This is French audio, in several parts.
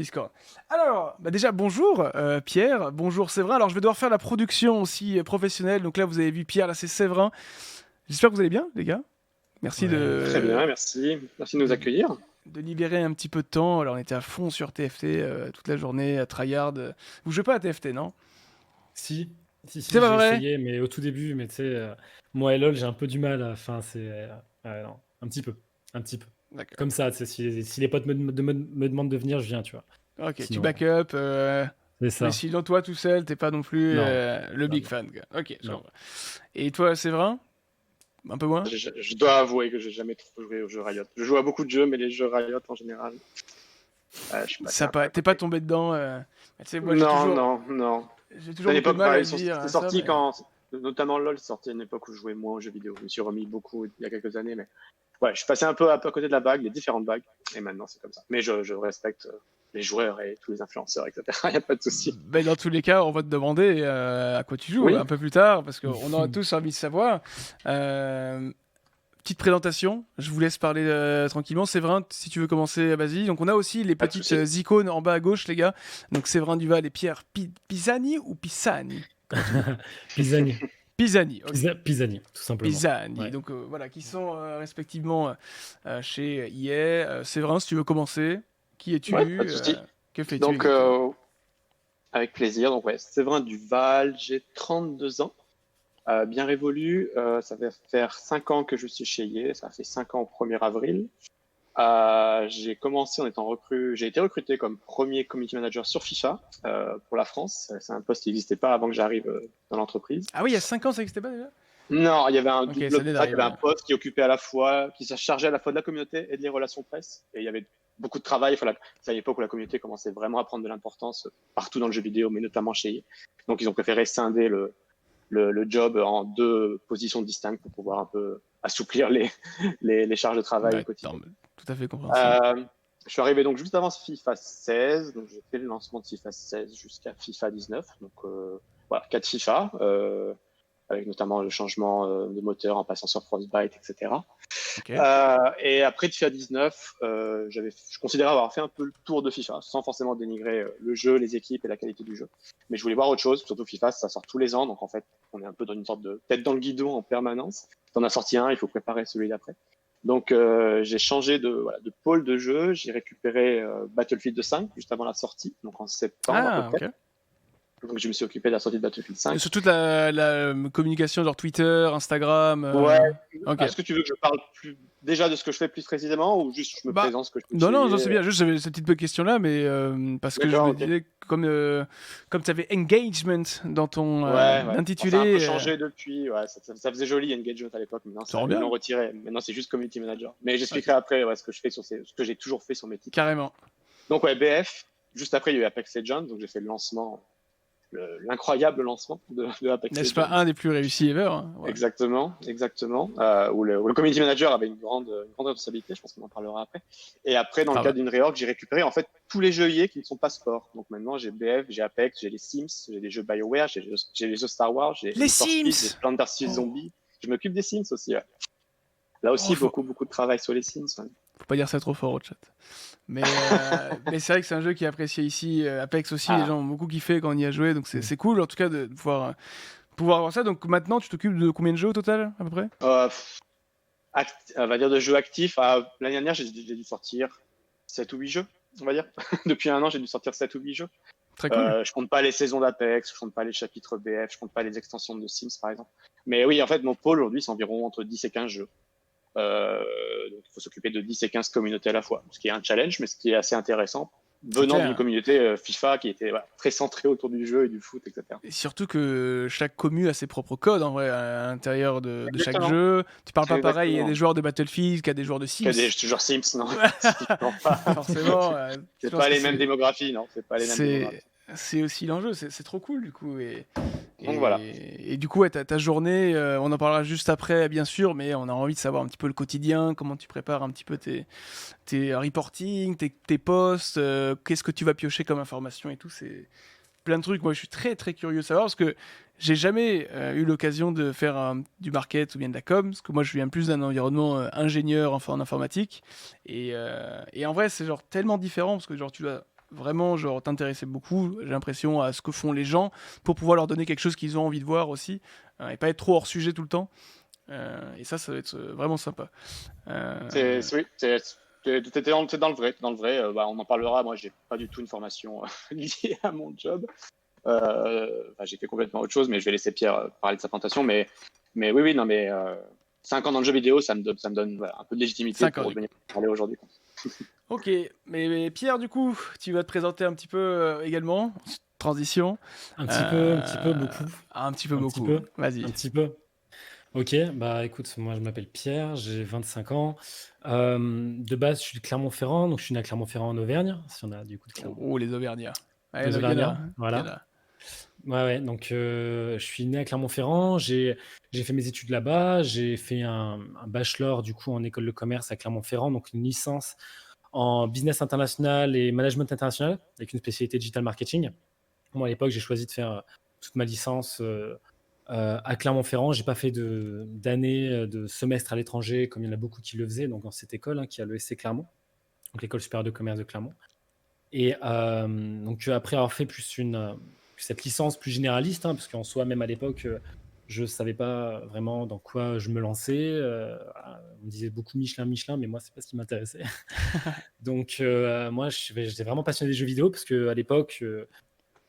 Discord. Alors, déjà, bonjour Pierre, bonjour Séverin. Alors, je vais devoir faire la production aussi professionnelle. Donc là, vous avez vu Pierre, là, c'est Séverin. J'espère que vous allez bien, les gars. Merci Ouais, Très bien, de, merci. Merci de nous de, accueillir. de libérer un petit peu de temps. Alors, on était à fond sur TFT toute la journée, à tryhard. Vous jouez pas à TFT, non? si, C'est pas j'ai vrai? essayé, mais au tout début, mais tu sais, moi et LoL, j'ai un peu du mal. Enfin, c'est. Non, un petit peu. Un petit peu. D'accord. Comme ça, tu sais, si les potes me demandent de venir, je viens, tu vois. Ok, tu Sinon, back up. c'est Mais ça. sinon, toi, tout seul, t'es pas non plus Non, le non, big non, fan, quoi. Ok, je non. comprends. Et toi, Séverin? Un peu moins? Je dois avouer que j'ai jamais trop joué aux jeux Riot. Je joue à beaucoup de jeux, mais les jeux Riot en général, je suis passé Ça un peu pas, à t'es pas côté. tombé dedans. Mais tu sais, moi, Non, non, non. j'ai C'est toujours une beaucoup de époque, mal bah, à dire c'est ça, sorti mais. quand, notamment LoL, c'est sorti à une époque où je jouais moins aux jeux vidéo. Je me suis remis beaucoup il y a quelques années, mais ouais, je suis passé un peu à côté de la vague, les différentes vagues, et maintenant c'est comme ça. Mais je respecte les joueurs et tous les influenceurs, etc. Il n'y a pas de souci. Ben, dans tous les cas, on va te demander à quoi tu joues Oui, un peu plus tard, parce qu'on aura tous envie de savoir. Euh, Petite présentation, je vous laisse parler tranquillement. Séverin, si tu veux commencer, vas-y. Donc on a aussi les pas de petites souci. icônes en bas à gauche, les gars. Donc Séverin Duval et Pierre Pisani ou Pisani? Comment tu dis? Pisani. Pisani, ok. Pisani, tout simplement. Pisani, Ouais. donc voilà, qui sont respectivement chez EA. Séverin, si tu veux commencer, qui Ouais, pas de es-tu? souci. Que fais-tu Donc, exactement? avec plaisir. Donc, ouais, Séverin Duval, j'ai 32 ans, bien révolu. Ça va faire 5 ans que je suis chez EA. Ça fait 5 ans au 1er avril. J'ai commencé en étant j'ai été recruté comme premier community manager sur FIFA pour la France. C'est un poste qui n'existait pas avant que j'arrive dans l'entreprise. Ah oui, il y a 5 ans, ça n'existait pas déjà? Non, il y avait un Ok, ça double. venait En fait, il y d'arriver, avait un ouais. poste qui occupait à la fois, qui se chargeait à la fois de la communauté et des relations presse. Et il y avait beaucoup de travail. C'est à l'époque où la communauté commençait vraiment à prendre de l'importance partout dans le jeu vidéo, mais notamment chez EA. Donc, ils ont préféré scinder le job en deux positions distinctes pour pouvoir un peu assouplir les charges de travail au Ouais, quotidien. tout à fait compréhensible. Euh, je suis arrivé donc juste avant FIFA 16, donc j'ai fait le lancement de FIFA 16 jusqu'à FIFA 19. Donc voilà, 4 FIFA, avec notamment le changement de moteur en passant sur Frostbite, etc. Ok. Et après FIFA 19, je considérais avoir fait un peu le tour de FIFA, sans forcément dénigrer le jeu, les équipes et la qualité du jeu. Mais je voulais voir autre chose, surtout FIFA, ça sort tous les ans, donc en fait, on est un peu dans une sorte de tête dans le guidon en permanence. T'en as sorti un, il faut préparer celui d'après. Donc j'ai changé de pôle de jeu, j'ai récupéré Battlefield 5 juste avant la sortie, donc en septembre à peu Ah, près. ok. Donc je me suis occupé de la sortie de Battlefield Et 5. surtout la communication, genre Twitter, Instagram. Ouais, Ok. est-ce que tu veux que je parle plus déjà de ce que je fais plus précisément ou juste je me Bah, présente ce que je fais non, chez non, je EA? sais bien. Juste, j'avais cette petite question-là, mais parce que je D'accord, me ok. disais, comme tu avais engagement dans ton Ouais, ouais. Bon, ça a un peu intitulé, changé depuis. Ouais, ça faisait joli Engagement à l'époque. Maintenant, ça rend ils l'ont bien. retiré. Maintenant, c'est juste Community Manager. Mais Ok, j'expliquerai après ce que je fais ce que j'ai toujours fait sur mes titres. carrément. Donc, ouais, BF. Juste après, il y a eu Apex Legends. Donc, j'ai fait le lancement, l'incroyable lancement de Apex N'est-ce pas Legends. un des plus réussis ever, hein, ouais. Exactement, exactement. Où le community manager avait une grande responsabilité, je pense qu'on en parlera après. Et après, dans le Ah bah. cadre d'une réorg, j'ai récupéré en fait tous les jeux EA qui ne sont pas sport. Donc maintenant, j'ai BF, j'ai Apex, j'ai les Sims, j'ai les jeux BioWare, j'ai les jeux Star Wars, j'ai Les Need for Speed, j'ai Sims! Plants vs Oh, Zombies. Je m'occupe des Sims aussi. Ouais. Là aussi, faut beaucoup de travail sur les Sims. Ouais. pas dire ça trop fort au chat. Mais c'est vrai que c'est un jeu qui est apprécié ici. Apex aussi, les Ah, gens ont beaucoup kiffé quand on y a joué, donc Mm. c'est cool en tout cas de pouvoir avoir ça. Donc maintenant, tu t'occupes de combien de jeux au total, à peu près? on va dire de jeux actifs. L'année dernière, j'ai dû sortir 7 ou 8 jeux, on va dire. Depuis un an, j'ai dû sortir 7 ou 8 jeux. Très cool. Je compte pas les saisons d'Apex, je compte pas les chapitres BF, je compte pas les extensions de Sims par exemple. Mais oui, en fait, mon pôle aujourd'hui, c'est environ entre 10 et 15 jeux. Donc il faut s'occuper de 10 et 15 communautés à la fois, ce qui est un challenge, mais ce qui est assez intéressant, C'est venant d'une clair. communauté FIFA qui était très centrée autour du jeu et du foot, etc. Et surtout que chaque commu a ses propres codes en vrai à l'intérieur de chaque Exactement, jeu. Tu parles c'est pas pareil, il y a des exactement. joueurs de Battlefield, qu'il y a des joueurs de Qu'il y a Sims. toujours Sims, non, typiquement pas. Forcément, je C'est pense pas que les mêmes démographies, non, c'est pas les mêmes c'est démographies. c'est aussi l'enjeu, c'est trop cool du coup. Donc voilà. Et du coup, ouais, ta journée, on en parlera juste après, bien sûr, mais on a envie de savoir un petit peu le quotidien, comment tu prépares un petit peu tes reporting, tes posts, qu'est-ce que tu vas piocher comme information et tout. C'est plein de trucs. Moi, je suis très très curieux de savoir parce que j'ai jamais eu l'occasion de faire du market ou bien de la com, parce que moi, je viens plus d'un environnement ingénieur en informatique. Et en vrai, c'est genre tellement différent parce que genre tu dois vraiment genre t'intéresser beaucoup, j'ai l'impression, à ce que font les gens pour pouvoir leur donner quelque chose qu'ils ont envie de voir aussi, et pas être trop hors sujet tout le temps. Et ça va être vraiment sympa. Oui, t'es dans le vrai. Dans le vrai, bah, on en parlera. Moi, j'ai pas du tout une formation liée à mon job. J'ai fait complètement autre chose, mais je vais laisser Pierre parler de sa présentation. Mais oui, non, mais 5 ans dans le jeu vidéo, ça me donne voilà, un peu de légitimité 5 ans pour du coup. venir parler aujourd'hui, quoi. Ok, mais Pierre, du coup, tu vas te présenter un petit peu également. Transition. Un petit peu, beaucoup. Un petit peu Un petit beaucoup. peu, Vas-y. un petit peu. Ok, bah écoute, moi je m'appelle Pierre, j'ai 25 ans. De base, je suis de Clermont-Ferrand, donc je suis né à Clermont-Ferrand en Auvergne, si on a du coup de Clermont. Oh, les Auvergnats. Ouais, Les il y en a, Auvergnats, hein. Il y en voilà. a. Ouais, ouais, donc je suis né à Clermont-Ferrand, j'ai fait mes études là-bas, j'ai fait un bachelor du coup en école de commerce à Clermont-Ferrand, donc une licence en business international et management international, avec une spécialité digital marketing. Moi, à l'époque, j'ai choisi de faire toute ma licence à Clermont-Ferrand. J'ai pas fait d'année, de semestre à l'étranger, comme il y en a beaucoup qui le faisaient, donc dans cette école, hein, qui est à l'ESC Clermont, donc l'École supérieure de commerce de Clermont. Et donc après avoir fait cette licence plus généraliste, hein, parce qu'en soi, même à l'époque, je savais pas vraiment dans quoi je me lançais. On me disait beaucoup Michelin, Michelin, mais moi, c'est pas ce qui m'intéressait. Donc moi, j'étais vraiment passionné des jeux vidéo, parce qu'à l'époque,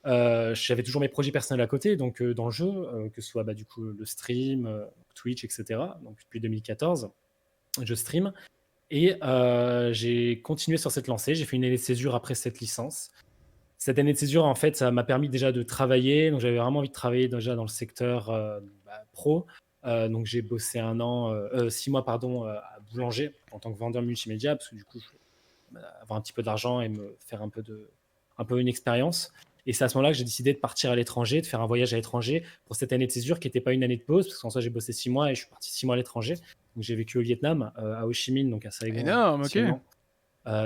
j'avais toujours mes projets personnels à côté, donc dans le jeu, que ce soit du coup le stream, Twitch, etc. Donc depuis 2014, je stream. Et j'ai continué sur cette lancée. J'ai fait une année de césure après cette licence. Cette année de césure, en fait, ça m'a permis déjà de travailler. Donc, j'avais vraiment envie de travailler déjà dans le secteur pro. Donc, j'ai bossé 6 mois, pardon, à Boulanger en tant que vendeur multimédia, parce que du coup, je voulais avoir un petit peu d'argent et me faire un peu une expérience. Et c'est à ce moment-là que j'ai décidé de partir à l'étranger, de faire un voyage à l'étranger pour cette année de césure qui n'était pas une année de pause, parce qu'en soi, j'ai bossé 6 mois et je suis parti 6 mois à l'étranger. Donc, j'ai vécu au Vietnam, à Ho Chi Minh, donc à Saigon, Énorme, ok. anciennement,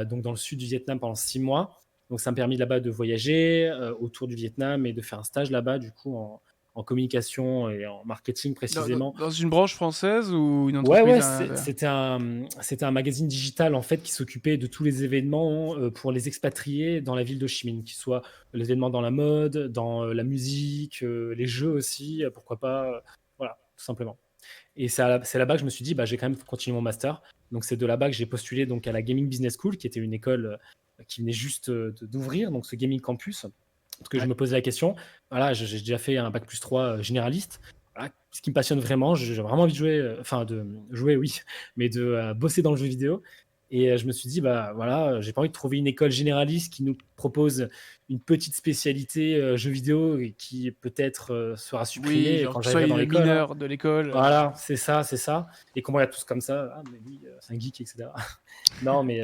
donc dans le sud du Vietnam pendant 6 mois. Donc ça m'a permis là-bas de voyager autour du Vietnam et de faire un stage là-bas, du coup, en communication et en marketing précisément. Dans une branche française ou une Ouais, entreprise ouais, c'était un magazine digital en fait qui s'occupait de tous les événements pour les expatriés dans la ville d'Ho Chi Minh, qu'ils soient les événements dans la mode, dans la musique, les jeux aussi, pourquoi pas, voilà, tout simplement. Et c'est là-bas que je me suis dit, bah, j'ai quand même continué mon master. Donc c'est de là-bas que j'ai postulé donc à la Gaming Business School, qui était une école qui venait juste d'ouvrir, donc ce Gaming Campus. Parce que je Ouais. me posais la question, voilà, j'ai déjà fait un bac plus 3 généraliste. Voilà, ce qui me passionne vraiment, j'ai vraiment envie de jouer, enfin de jouer, oui, mais de bosser dans le jeu vidéo. Et je me suis dit, bah voilà, j'ai pas envie de trouver une école généraliste qui nous propose une petite spécialité jeu vidéo et qui peut-être sera Oui, supprimée genre quand que tu sois j'arriverai dans l'école, hein. mineur de l'école. Voilà, c'est ça, c'est ça. Et qu'on me regarde tous comme ça, ah, mais lui, c'est un geek, etc. Non, mais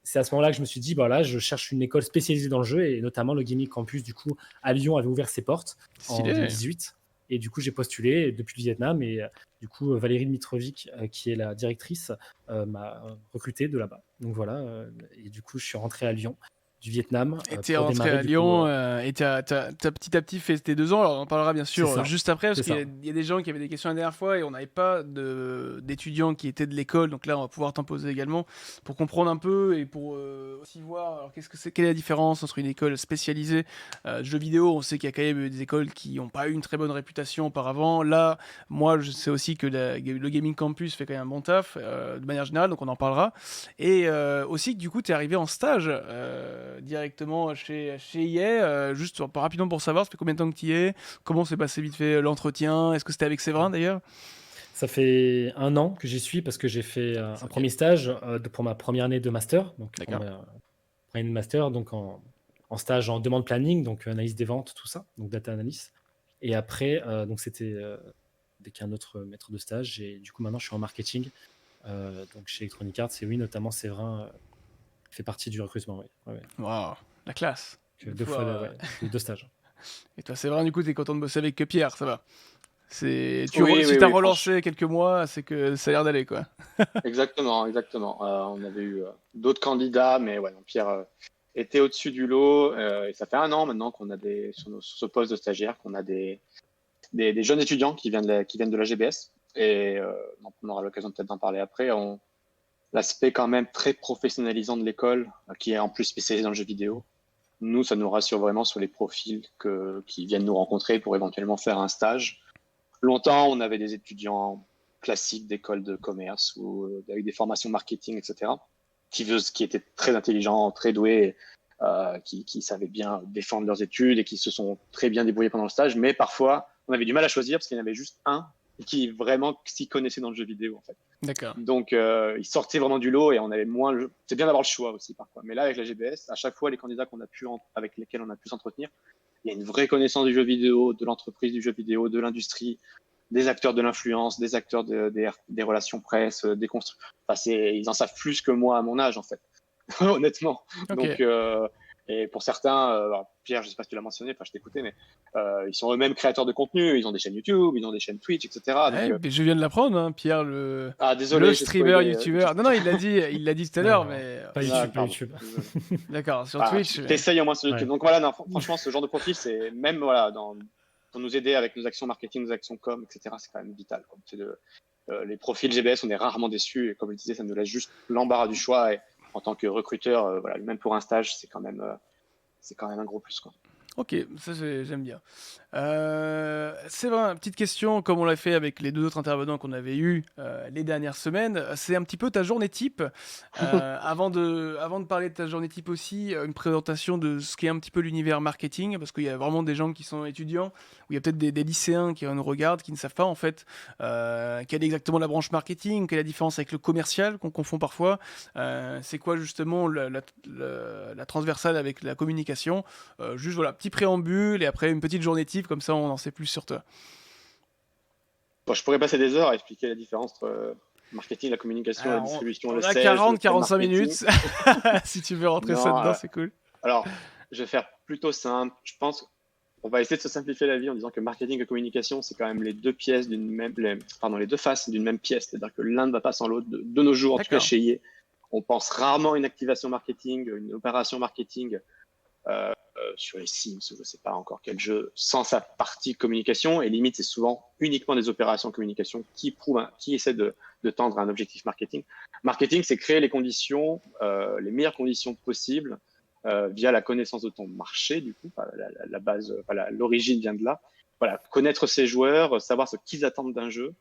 c'est à ce moment-là que je me suis dit, voilà, je cherche une école spécialisée dans le jeu, et notamment le Gaming Campus, du coup, à Lyon, avait ouvert ses portes en Stylé. 2018. Et du coup, j'ai postulé depuis le Vietnam, et du coup, Valérie Dmitrovic, qui est la directrice, m'a recruté de là-bas. Donc voilà, et du coup, je suis rentré à Lyon, du Vietnam, Et t'es pour rentré démarrer, à du coup, Lyon et t'as petit à petit fait tes 2 ans. Alors on en parlera bien c'est sûr ça, juste après parce c'est ça. qu'il y a des gens qui avaient des questions la dernière fois et on n'avait pas d'étudiants qui étaient de l'école. Donc là on va pouvoir t'en poser également pour comprendre un peu et pour aussi voir alors, quelle est la différence entre une école spécialisée de jeux vidéo. On sait qu'il y a quand même des écoles qui n'ont pas eu une très bonne réputation auparavant. Là, moi je sais aussi que le Gaming Campus fait quand même un bon taf de manière générale, donc on en parlera. Et aussi que du coup tu es arrivé en stage directement chez EA, juste rapidement pour savoir, ça fait combien de temps que tu y es, comment s'est passé vite fait l'entretien, est-ce que c'était avec Séverin d'ailleurs? Ça fait 1 an que j'y suis, parce que j'ai fait un Ok, premier stage pour ma première année de master, donc pour d'accord. ma première année de master, donc en stage en demande planning, donc analyse des ventes, tout ça, donc data analysis. Et après, donc c'était avec un autre maître de stage, et du coup maintenant je suis en marketing, donc chez Electronic Arts, et oui, notamment Séverin fait partie du recrutement, oui. Ouais, ouais. Waouh, la classe. Donc, De 2 fois, pouvoir, ouais, 2 stages. Et toi Séverin, du coup, t'es content de bosser avec que Pierre, ça va. Oui, Si oui, t'as oui, franchement. relancé quelques mois, c'est que ça a l'air d'aller, quoi. Exactement, exactement. On avait eu d'autres candidats, mais ouais, non, Pierre était au-dessus du lot. Et ça fait 1 an maintenant qu'on a sur ce poste de stagiaire, qu'on a des jeunes étudiants qui viennent de la GBS. Et donc on aura l'occasion peut-être d'en parler après. L'aspect quand même très professionnalisant de l'école, qui est en plus spécialisé dans le jeu vidéo, Nous, ça nous rassure vraiment sur les profils qui viennent nous rencontrer pour éventuellement faire un stage. Longtemps, on avait des étudiants classiques d'école de commerce ou avec des formations marketing, etc., qui étaient très intelligents, très doués, qui savaient bien défendre leurs études et qui se sont très bien débrouillés pendant le stage. Mais parfois, on avait du mal à choisir parce qu'il y en avait juste un qui vraiment s'y connaissait dans le jeu vidéo, en fait. D'accord. Donc, il sortait vraiment du lot et on avait moins. C'est bien d'avoir le choix aussi parfois. Mais là, avec la GBS, à chaque fois, les candidats avec lesquels on a pu s'entretenir, il y a une vraie connaissance du jeu vidéo, de l'entreprise du jeu vidéo, de l'industrie, des acteurs de l'influence, des acteurs des relations presse, des constructeurs. Enfin, ils en savent plus que moi à mon âge, en fait, honnêtement. Ok. Donc, et pour certains, alors, Pierre, je ne sais pas si tu l'as mentionné, enfin, je t'écoutais, mais ils sont eux-mêmes créateurs de contenu, ils ont des chaînes YouTube, ils ont des chaînes Twitch, etc. Ouais, Donc, mais je viens de l'apprendre, hein, Pierre, le désolé, j'ai streamer spoilé. youtubeur. Non, non, il l'a dit tout à l'heure, Non, mais pas YouTube, pas Pardon. YouTube. Désolé. d'accord, sur Twitch. T'essayes au moins sur YouTube. Ouais. Donc voilà, non, franchement, ce genre de profil, c'est même voilà, pour nous aider avec nos actions marketing, nos actions com, etc., c'est quand même vital, quoi. Les profils GBS, on est rarement déçus et comme je disais, ça nous laisse juste l'embarras du choix. Et en tant que recruteur, voilà, même pour un stage, c'est quand même un gros plus, quoi. Ok, ça j'aime bien. C'est vrai, petite question, comme on l'a fait avec les deux autres intervenants qu'on avait eus les dernières semaines, c'est un petit peu ta journée type. Avant de parler de ta journée type aussi, une présentation de ce qu'est un petit peu l'univers marketing, parce qu'il y a vraiment des gens qui sont étudiants, ou il y a peut-être des lycéens qui nous regardent, qui ne savent pas en fait quelle est exactement la branche marketing, quelle est la différence avec le commercial qu'on confond parfois, c'est quoi justement la transversale avec la communication. Juste voilà, petit préambule et après une petite journée type, comme ça on en sait plus sur toi. Bon, je pourrais passer des heures à expliquer la différence entre marketing, la communication, la Alors, distribution, on le a sales, le 40-45 marketing. minutes. Si tu veux rentrer ça Non, dedans, c'est cool. alors, je vais faire plutôt simple. Je pense qu'on va essayer de se simplifier la vie en disant que marketing et communication, c'est quand même les deux pièces les deux faces d'une même pièce. C'est-à-dire que l'un ne va pas sans l'autre. De nos jours, en tout cas D'accord. chez IE, on pense rarement à une activation marketing, une opération marketing sur les Sims ou je ne sais pas encore quel jeu, sans sa partie communication. Et limite, c'est souvent uniquement des opérations communication qui essaient de tendre à un objectif marketing. Marketing, c'est créer les conditions, les meilleures conditions possibles via la connaissance de ton marché, du coup, la base, l'origine vient de là. Voilà, connaître ses joueurs, savoir ce qu'ils attendent d'un jeu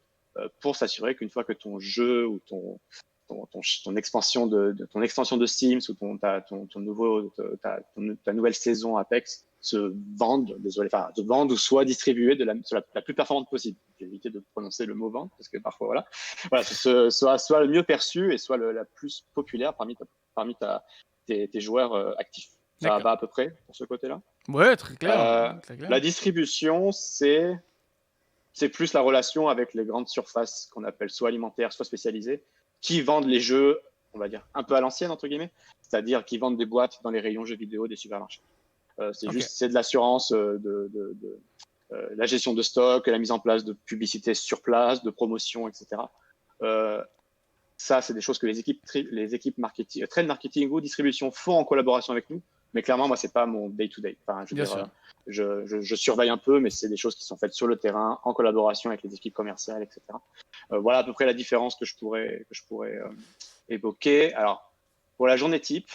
pour s'assurer qu'une fois que ton jeu ou ton expansion ton extension de Sims ou ta nouvelle saison Apex se vendent ou soit distribuée sur la plus performante possible. J'ai évité de prononcer le mot vente parce que parfois voilà, soit le mieux perçu et soit la plus populaire parmi tes joueurs actifs. Ça D'accord. va à peu près pour ce côté-là. Ouais, très clair. Très clair. La distribution, c'est plus la relation avec les grandes surfaces qu'on appelle soit alimentaires, soit spécialisées, qui vendent les jeux, on va dire, un peu à l'ancienne, entre guillemets, c'est-à-dire qui vendent des boîtes dans les rayons jeux vidéo des supermarchés. C'est de l'assurance, la gestion de stock, la mise en place de publicité sur place, de promotion, etc. Ça, c'est des choses que les équipes marketing, trade marketing ou distribution font en collaboration avec nous. Mais clairement, moi, c'est pas mon day-to-day. Enfin, je surveille un peu, mais c'est des choses qui sont faites sur le terrain, en collaboration avec les équipes commerciales, etc. Voilà à peu près la différence que je pourrais évoquer. Alors, pour la journée type,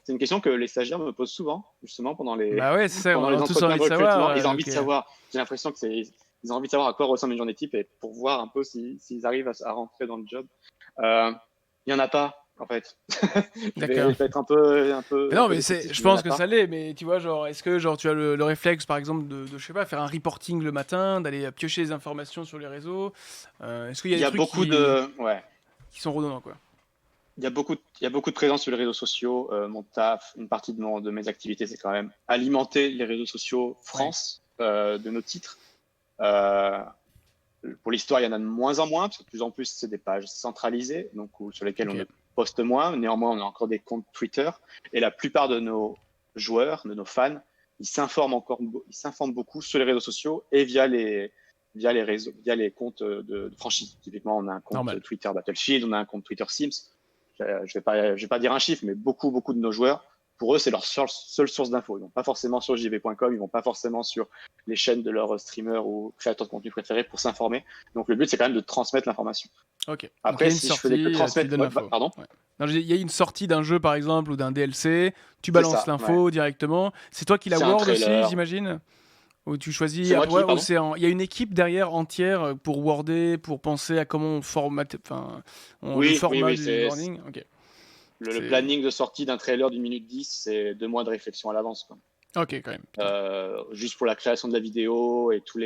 c'est une question que les stagiaires me posent souvent, justement, pendant les on entretiens a tous de envie de recrutement. savoir. Ils ont envie de savoir. J'ai l'impression ils ont envie de savoir à quoi ressemble une journée type et pour voir un peu s'ils arrivent à rentrer dans le job. Il n'y en a pas, en fait. Je vais être un peu. Mais non, mais je pense que ça l'est, mais tu vois, genre, est-ce que genre, tu as le réflexe, par exemple, je sais pas, faire un reporting le matin, d'aller piocher les informations sur les réseaux. Est-ce qu'il y a des trucs qui sont redondants, quoi? Il y a beaucoup de présence sur les réseaux sociaux. Mon taf, une partie de mes activités, c'est quand même alimenter les réseaux sociaux France de nos titres. Pour l'histoire, il y en a de moins en moins, parce que de plus en plus, c'est des pages centralisées, donc sur lesquelles on ne poste moins. Néanmoins, on a encore des comptes Twitter. Et la plupart de nos joueurs, de nos fans, ils s'informent beaucoup sur les réseaux sociaux et via les comptes de franchise. Typiquement, on a un compte Twitter Battlefield, on a un compte Twitter Sims. Je vais pas dire un chiffre, mais beaucoup de nos joueurs pour eux, c'est leur seule source d'infos. Ils vont pas forcément sur jv.com, ils vont pas forcément sur les chaînes de leurs streamers ou créateurs de contenu préférés pour s'informer. Donc le but, c'est quand même de transmettre l'information. Ok. Donc, Après, il y a une si je faisais que sortie, tu transmettre, donnes l'info. pardon, Ouais. Non, il y a une sortie d'un jeu, par exemple, ou d'un DLC, tu c'est balances ça. l'info directement. C'est toi qui la C'est un word aussi, trailer. j'imagine? Ou tu choisis. C'est moi Après, qui, ou pardon. il y a une équipe derrière entière pour worder, pour penser à comment on formate, enfin, le Oui, format du c'est wording. Ok. le C'est. planning de sortie d'un trailer d'une minute 10, c'est 2 mois de réflexion à l'avance, quoi. Ok, quand même. Putain. Juste pour la création de la vidéo et toutes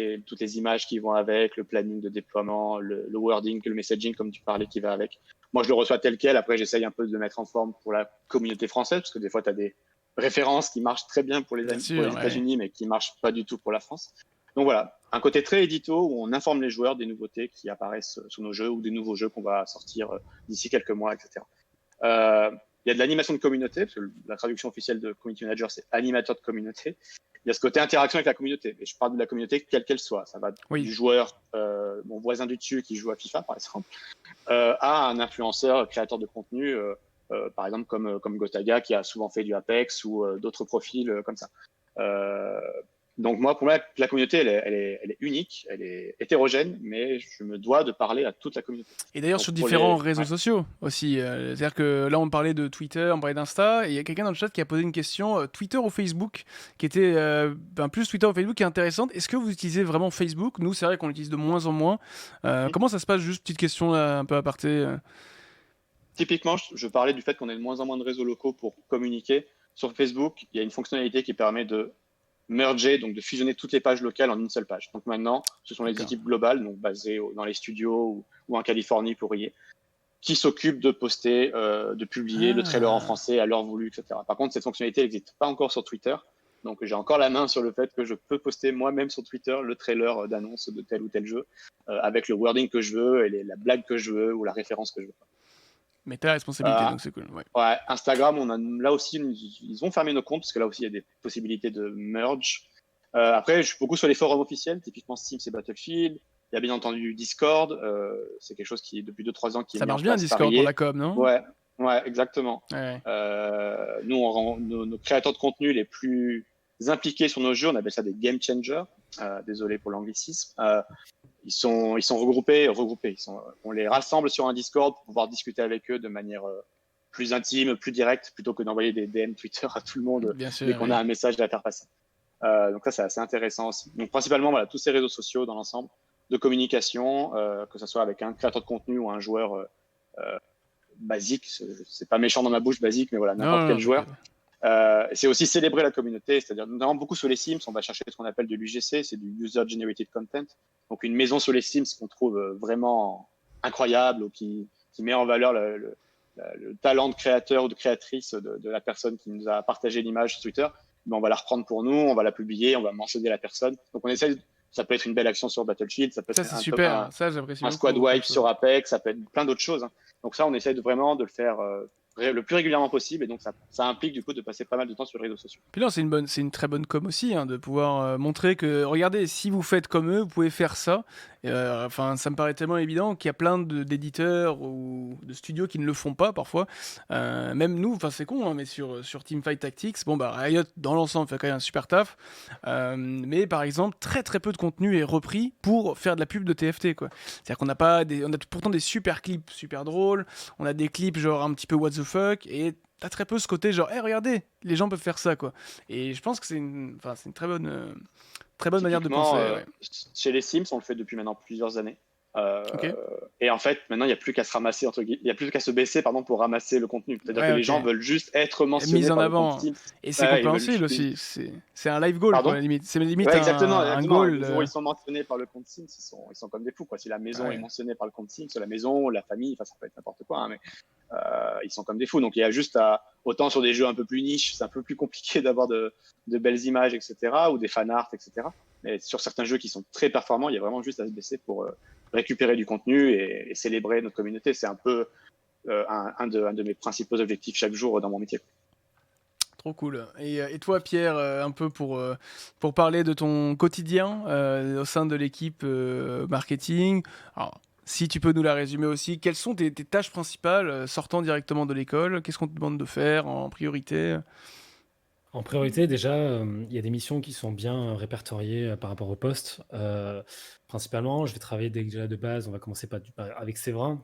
les images qui vont avec, le planning de déploiement, le wording, le messaging, comme tu parlais, qui va avec. Moi, je le reçois tel quel. Après, j'essaye un peu de le mettre en forme pour la communauté française, parce que des fois, tu as des références qui marchent très bien pour Bien les sûr, ouais. États-Unis, mais qui marchent pas du tout pour la France. Donc voilà, un côté très édito où on informe les joueurs des nouveautés qui apparaissent sur nos jeux ou des nouveaux jeux qu'on va sortir d'ici quelques mois, etc. Il y a de l'animation de communauté, parce que la traduction officielle de community manager, c'est animateur de communauté. Il y a ce côté interaction avec la communauté. Et je parle de la communauté quelle qu'elle soit. Ça va Oui. du joueur, mon voisin du dessus qui joue à FIFA, par exemple, à un influenceur, créateur de contenu, par exemple comme Gotaga, qui a souvent fait du Apex ou d'autres profils comme ça. Donc moi, pour moi, la communauté, elle est unique, elle est hétérogène, mais je me dois de parler à toute la communauté. Et d'ailleurs Donc sur pour différents les... réseaux Ouais. sociaux aussi. C'est-à-dire que là on parlait de Twitter, on parlait d'Insta, et il y a quelqu'un dans le chat qui a posé une question, Twitter ou Facebook, qui était plus Twitter ou Facebook, qui est intéressante. Est-ce que vous utilisez vraiment Facebook? Nous c'est vrai qu'on l'utilise de moins en moins. Comment ça se passe? Juste petite question là, un peu aparté. Typiquement, je parlais du fait qu'on ait de moins en moins de réseaux locaux pour communiquer. Sur Facebook, il y a une fonctionnalité qui permet de merger, donc de fusionner toutes les pages locales en une seule page. Donc maintenant, ce sont les D'accord. équipes globales, donc basées dans les studios ou en Californie pour y qui s'occupent de poster, de publier le trailer en Ah. français à l'heure voulue, etc. Par contre, cette fonctionnalité n'existe pas encore sur Twitter. Donc j'ai encore la main sur le fait que je peux poster moi-même sur Twitter le trailer d'annonce de tel ou tel jeu, avec le wording que je veux et la blague que je veux ou la référence que je veux. Mais t'as la responsabilité, Euh, donc c'est cool. Ouais. Ouais, Instagram, là aussi, ils ont fermé nos comptes parce que là aussi, il y a des possibilités de merge. Après, je suis beaucoup sur les forums officiels, typiquement Steam, c'est Battlefield. Il y a bien entendu Discord, c'est quelque chose qui, depuis 2-3 ans, qui est Ça mis en marche bien place par Discord pour EA. la com, non? Ouais, ouais, exactement. Ouais. Nous, nos créateurs de contenu les plus impliqués sur nos jeux, on appelle ça des game changers. Désolé pour l'anglicisme. Ils sont regroupés. On les rassemble sur un Discord pour pouvoir discuter avec eux de manière plus intime, plus directe, plutôt que d'envoyer des DM Twitter à tout le monde Bien sûr, dès qu'on a un message à faire passer. Donc ça, c'est assez intéressant aussi. Donc principalement, voilà, tous ces réseaux sociaux dans l'ensemble de communication, que ce soit avec un créateur de contenu ou un joueur basique. C'est pas méchant dans ma bouche, basique, mais voilà, n'importe quel joueur. C'est aussi célébrer la communauté, c'est-à-dire notamment beaucoup sur les Sims, on va chercher ce qu'on appelle de l'UGC, c'est du User Generated Content. Donc une maison sur les Sims qu'on trouve vraiment incroyable ou qui met en valeur le talent de créateur ou de créatrice de la personne qui nous a partagé l'image sur Twitter. Mais on va la reprendre pour nous, on va la publier, on va mentionner la personne. Donc on essaie, ça peut être une belle action sur Battlefield, ça peut ça être c'est super, ça j'apprécie un beaucoup. squad wipe sur Apex, ça peut être plein d'autres choses. Donc ça, on essaie vraiment de le faire le plus régulièrement possible, et donc ça implique du coup de passer pas mal de temps sur les réseaux sociaux. Puis là, c'est une très bonne com aussi, hein, de pouvoir montrer que, regardez, si vous faites comme eux, vous pouvez faire ça. Enfin, ça me paraît tellement évident qu'il y a plein d'éditeurs ou de studios qui ne le font pas parfois. Même nous, enfin c'est con, hein, mais sur Teamfight Tactics, bon bah Riot dans l'ensemble fait quand même un super taf. Mais par exemple, très très peu de contenu est repris pour faire de la pub de TFT, quoi. C'est-à-dire qu'on n'a pas on a pourtant des super clips super drôles, on a des clips genre un petit peu what the fuck, et t'as très peu ce côté genre, hey, regardez, les gens peuvent faire ça, quoi. Et je pense que c'est une très bonne manière de penser. Ouais. Chez les Sims, on le fait depuis maintenant plusieurs années. Ok. Et en fait, maintenant, il n'y a plus qu'à se ramasser, il y a plus qu'à se baisser, pardon, pour ramasser le contenu. C'est-à-dire Ouais, que les ok. gens veulent juste être mentionnés Mise en par le compte avant. Steam. Et c'est Ouais, compréhensible ils veulent aussi. C'est un live goal, Pardon quoi, limite. C'est limite Ouais, un exactement. goal. Le jour où ils sont mentionnés par le compte Sims, ils sont comme des fous, quoi. Si la maison Ouais. est mentionnée par le compte Sims, la maison, la famille, enfin, ça peut être n'importe quoi, hein, mais ils sont comme des fous. Donc il y a juste autant sur des jeux un peu plus niches, c'est un peu plus compliqué d'avoir de belles images, etc., ou des fan art, etc. Mais sur certains jeux qui sont très performants, il y a vraiment juste à se baisser pour récupérer du contenu et célébrer notre communauté. C'est un peu un de mes principaux objectifs chaque jour dans mon métier. Trop cool. Et toi, Pierre, un peu pour parler de ton quotidien au sein de l'équipe marketing. Alors, si tu peux nous la résumer aussi, quelles sont tes tâches principales sortant directement de l'école? Qu'est-ce qu'on te demande de faire en priorité? En priorité, déjà, il y a des missions qui sont bien répertoriées par rapport au poste. Principalement, je vais travailler déjà de base, on va commencer avec Séverin,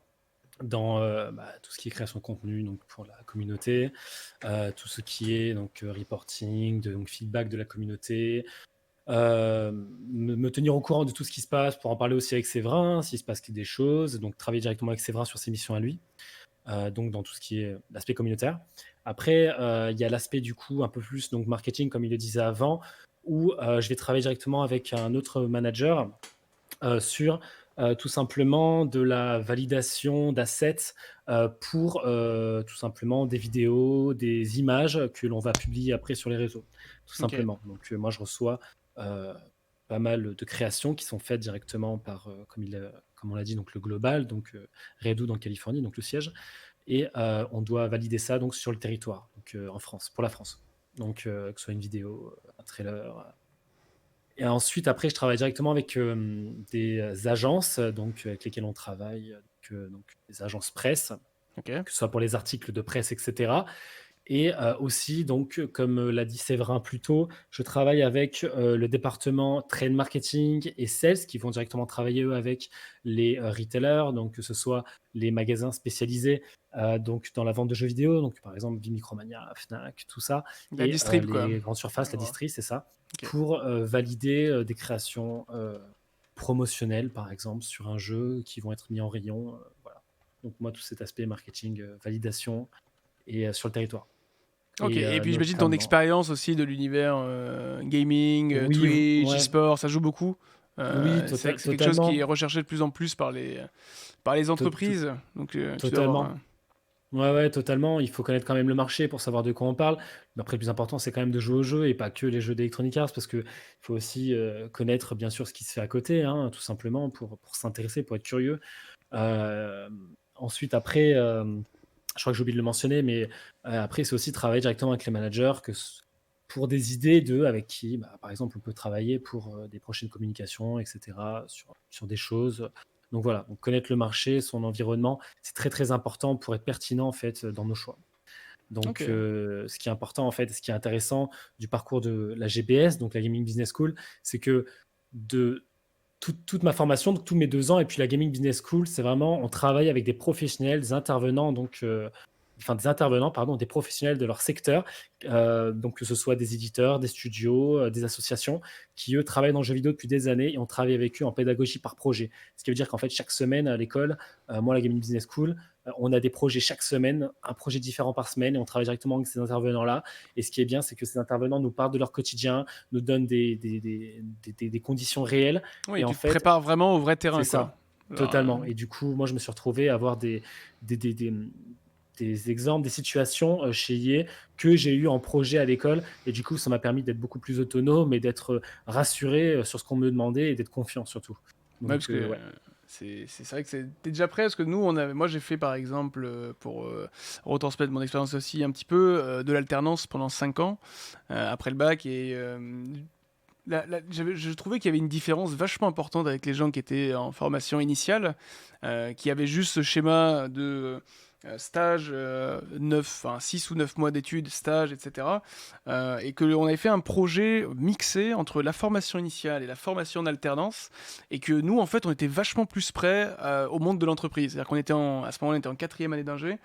dans tout ce qui est création de contenu donc pour la communauté, tout ce qui est donc reporting, donc feedback de la communauté, me tenir au courant de tout ce qui se passe pour en parler aussi avec Séverin, s'il se passe des choses, donc travailler directement avec Séverin sur ses missions à lui, donc dans tout ce qui est l'aspect communautaire. Après, il y a l'aspect du coup un peu plus donc marketing comme il le disait avant, où je vais travailler directement avec un autre manager sur tout simplement de la validation d'assets pour tout simplement des vidéos, des images que l'on va publier après sur les réseaux, tout Ok. simplement. Donc, moi, je reçois euh, pas mal de créations qui sont faites directement par, comme on l'a dit, donc le global, donc Redwood en Californie, donc le siège, et on doit valider ça donc sur le territoire, donc en France, pour la France. Donc, que ce soit une vidéo, un trailer, et ensuite, après, je travaille directement avec des agences donc, avec lesquelles on travaille, donc des agences presse, Ok. que ce soit pour les articles de presse, etc. Et aussi, donc, comme l'a dit Séverin plus tôt, je travaille avec le département trade marketing et sales qui vont directement travailler eux avec les retailers, donc que ce soit les magasins spécialisés donc dans la vente de jeux vidéo, donc par exemple Bimicromania, Fnac, tout ça, La et distrib, quoi. les grandes surfaces, la Ouais. distri, c'est ça, Ok. pour valider des créations promotionnelles, par exemple, sur un jeu qui vont être mis en rayon. Voilà. Donc moi, tout cet aspect marketing, validation et sur le territoire. Ok. Et Et puis j'imagine ton notamment expérience aussi de l'univers gaming, oui, Twitch, ouais, e-sport, ça joue beaucoup. oui, C'est vrai que c'est quelque chose qui est totalement, recherché de plus en plus par les to to entreprises. Donc tu dois avoir. totalement. Ouais, ouais, totalement. Il faut connaître quand même le marché pour savoir de quoi on parle. Mais après, le plus important, c'est quand même de jouer aux jeux et pas que les jeux d'Electronic Arts, parce qu'il faut aussi connaître bien sûr ce qui se fait à côté, hein, tout simplement, pour s'intéresser, pour être curieux. Ensuite, après, je crois que j'ai oublié de le mentionner, mais après, c'est aussi travailler directement avec les managers pour des idées avec qui, par exemple, on peut travailler pour des prochaines communications, etc., sur des choses. Donc voilà, donc connaître le marché, son environnement, c'est très très important pour être pertinent en fait dans nos choix. Ok. Donc, ce qui est important en fait, ce qui est intéressant du parcours de la GBS, donc la Gaming Business School, c'est que de toute ma formation, donc tous mes 2 ans, et puis la Gaming Business School, c'est vraiment, on travaille avec des professionnels, des intervenants, donc, enfin des intervenants, pardon, des professionnels de leur secteur, donc que ce soit des éditeurs, des studios, des associations, qui eux travaillent dans le jeu vidéo depuis des années et on travaille avec eux en pédagogie par projet. Ce qui veut dire qu'en fait, chaque semaine à l'école, moi, la Gaming Business School, on a des projets chaque semaine, un projet différent par semaine, et on travaille directement avec ces intervenants-là. Et ce qui est bien, c'est que ces intervenants nous parlent de leur quotidien, nous donnent des conditions réelles et Oui, en tu te fait, prépares vraiment au vrai c'est terrain, quoi. ça, Alors, totalement. Et du coup, moi, je me suis retrouvé à avoir des, des, des, des exemples, des situations chez IE que j'ai eu en projet à l'école. Et du coup, ça m'a permis d'être beaucoup plus autonome et d'être rassuré sur ce qu'on me demandait et d'être confiant surtout. ouais, Donc, parce que ouais. c'est vrai que t'es déjà prêt, parce que nous, moi j'ai fait par exemple, pour retransmettre mon expérience aussi un petit peu, de l'alternance pendant 5 ans, après le bac, et je trouvais qu'il y avait une différence vachement importante avec les gens qui étaient en formation initiale, qui avaient juste ce schéma de stage, 6 ou 9 mois d'études, stage, etc. Et que on avait fait un projet mixé entre la formation initiale et la formation en alternance, et que nous, en fait, on était vachement plus prêts au monde de l'entreprise. C'est-à-dire qu'on était à ce moment-là, on était en quatrième année d'ingé,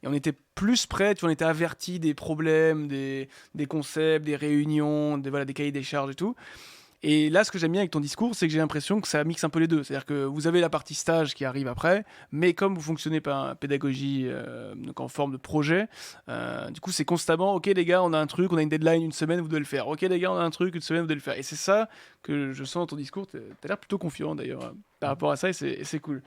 et on était plus prêts, tu vois, on était avertis des problèmes, des concepts, des réunions, voilà, des cahiers des charges et tout. Et là, ce que j'aime bien avec ton discours, c'est que j'ai l'impression que ça mixe un peu les deux. C'est-à-dire que vous avez la partie stage qui arrive après, mais comme vous fonctionnez par pédagogie, donc en forme de projet, du coup, c'est constamment, ok les gars, on a un truc, on a une deadline, une semaine, vous devez le faire. Ok les gars, on a un truc, une semaine, vous devez le faire. Et c'est ça que je sens dans ton discours. T'as l'air plutôt confiant d'ailleurs par rapport à ça, et c'est cool.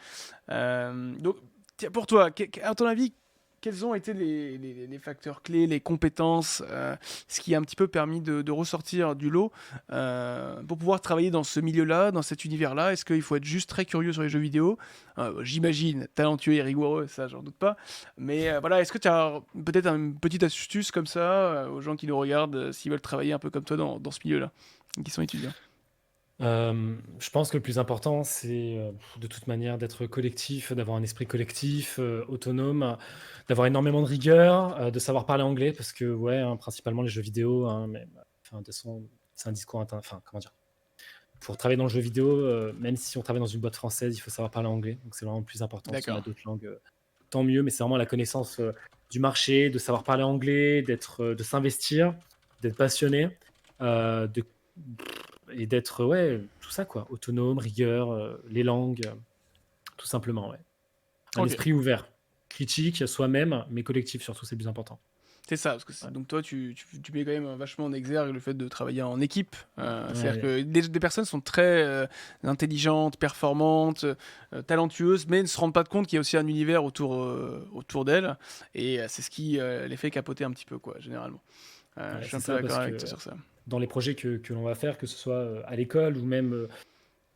Donc, tiens, pour toi, à ton avis, quels ont été les facteurs clés, les compétences, ce qui a un petit peu permis de ressortir du lot pour pouvoir travailler dans ce milieu-là, dans cet univers-là? Est-ce qu'il faut être juste très curieux sur les jeux vidéo? J'imagine, talentueux et rigoureux, ça j'en doute pas. Mais voilà, est-ce que tu as peut-être une petite astuce comme ça aux gens qui nous regardent, s'ils veulent travailler un peu comme toi dans ce milieu-là, qui sont étudiants? Je pense que le plus important, c'est, de toute manière d'être collectif, d'avoir un esprit collectif, autonome, d'avoir énormément de rigueur, de savoir parler anglais parce que ouais, hein, principalement les jeux vidéo, hein, mais enfin, de toute façon, c'est un discours enfin, comment dire? Pour travailler dans le jeu vidéo, même si on travaille dans une boîte française, il faut savoir parler anglais, donc c'est vraiment le plus important. Si on a D'accord. d'autres langues, tant mieux, mais c'est vraiment la connaissance, du marché, de savoir parler anglais, de s'investir, d'être passionné, de et d'être, ouais, tout ça quoi, autonome, rigueur, les langues, tout simplement, ouais. Un Ok. esprit ouvert, critique, soi-même, mais collectif surtout, c'est le plus important. C'est ça, parce que Ouais. donc toi, tu mets quand même vachement en exergue le fait de travailler en équipe. C'est-à-dire Ouais, que des personnes sont très intelligentes, performantes, talentueuses, mais ne se rendent pas compte qu'il y a aussi un univers autour d'elles. Et c'est ce qui les fait capoter un petit peu, quoi, généralement. Je ouais, suis un c'est peu ça d'accord parce avec que toi sur ça. dans les projets que l'on va faire, que ce soit, à l'école ou même,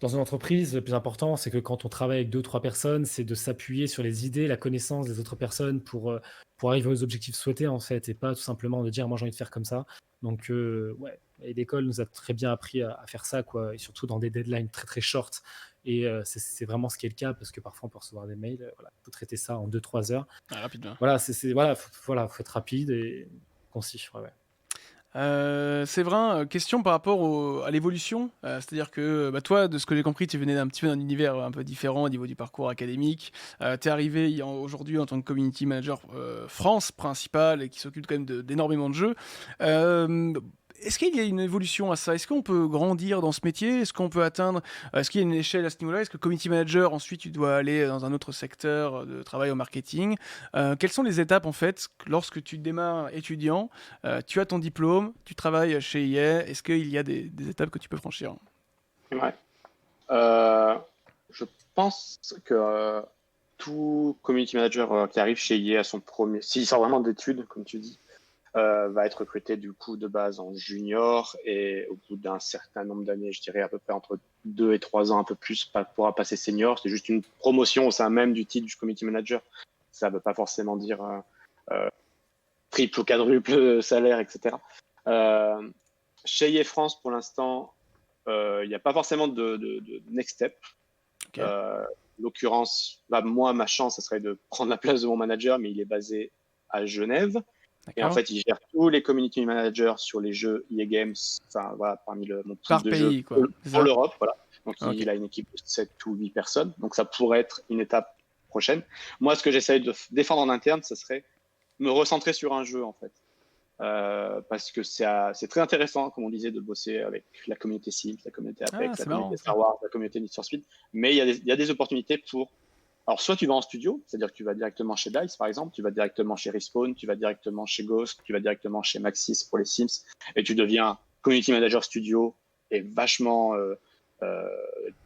dans une entreprise, le plus important, c'est que quand on travaille avec 2 ou 3 personnes, c'est de s'appuyer sur les idées, la connaissance des autres personnes pour arriver aux objectifs souhaités, en fait, et pas tout simplement de dire: «Moi, j'ai envie de faire comme ça». Donc ouais, et l'école nous a très bien appris à faire ça, quoi, et surtout dans des deadlines très, très short, et c'est vraiment ce qui est le cas parce que parfois on peut recevoir des mails, voilà, il faut traiter ça en 2 3 heures. Ah, rapidement. Voilà, voilà, faut être rapide et concis, ouais, ouais. Séverin, question par rapport à l'évolution. C'est-à-dire que bah, toi, de ce que j'ai compris, tu venais d'un petit peu d'un univers un peu différent au niveau du parcours académique. Tu es arrivé aujourd'hui en tant que community manager France principal et qui s'occupe quand même d'énormément de jeux. Euh, Est-ce qu'il y a une évolution à ça? Est-ce qu'on peut grandir dans ce métier? Est-ce qu'on peut atteindre? Est-ce qu'il y a une échelle à ce niveau-là? Est-ce que community manager, ensuite, tu dois aller dans un autre secteur de travail au marketing? Quelles sont les étapes en fait lorsque tu démarres étudiant? Tu as ton diplôme, tu travailles chez EA. Est-ce qu'il y a des étapes que tu peux franchir? Ouais. Euh, je pense que tout community manager qui arrive chez EA à son premier, s'il sort vraiment d'études, comme tu dis, va être recruté du coup de base en junior et au bout d'un certain nombre d'années, je dirais à peu près entre 2 et 3 ans, un peu plus, pourra passer senior. C'est juste une promotion au sein même du titre du community manager. Ça ne veut pas forcément dire triple ou quadruple salaire, etc. Euh, Chez EA France, pour l'instant, il n'y a pas forcément de next step. Ok, Euh, L'occurrence, bah, moi, ma chance, ce serait de prendre la place de mon manager, mais il est basé à Genève. Et en d'accord. fait, il gère tous les community managers sur les jeux EA Games, enfin, voilà, parmi mon pool Par de jeux pays, quoi. C'est pour ça? l'Europe. Voilà. Donc, Ok. il a une équipe de 7 ou 8 personnes. Donc, ça pourrait être une étape prochaine. Moi, ce que j'essaye de défendre en interne, ce serait me recentrer sur un jeu, en fait. Parce que c'est très intéressant, comme on disait, de bosser avec la communauté Sims, la communauté Ah, Apex, la c'est communauté marrant ça. Star Wars, la communauté Need for Speed. Mais il y a des opportunités pour. Alors, soit tu vas en studio, c'est-à-dire que tu vas directement chez DICE, par exemple, tu vas directement chez Respawn, tu vas directement chez Ghost, tu vas directement chez Maxis pour les Sims, et tu deviens community manager studio et vachement. Euh,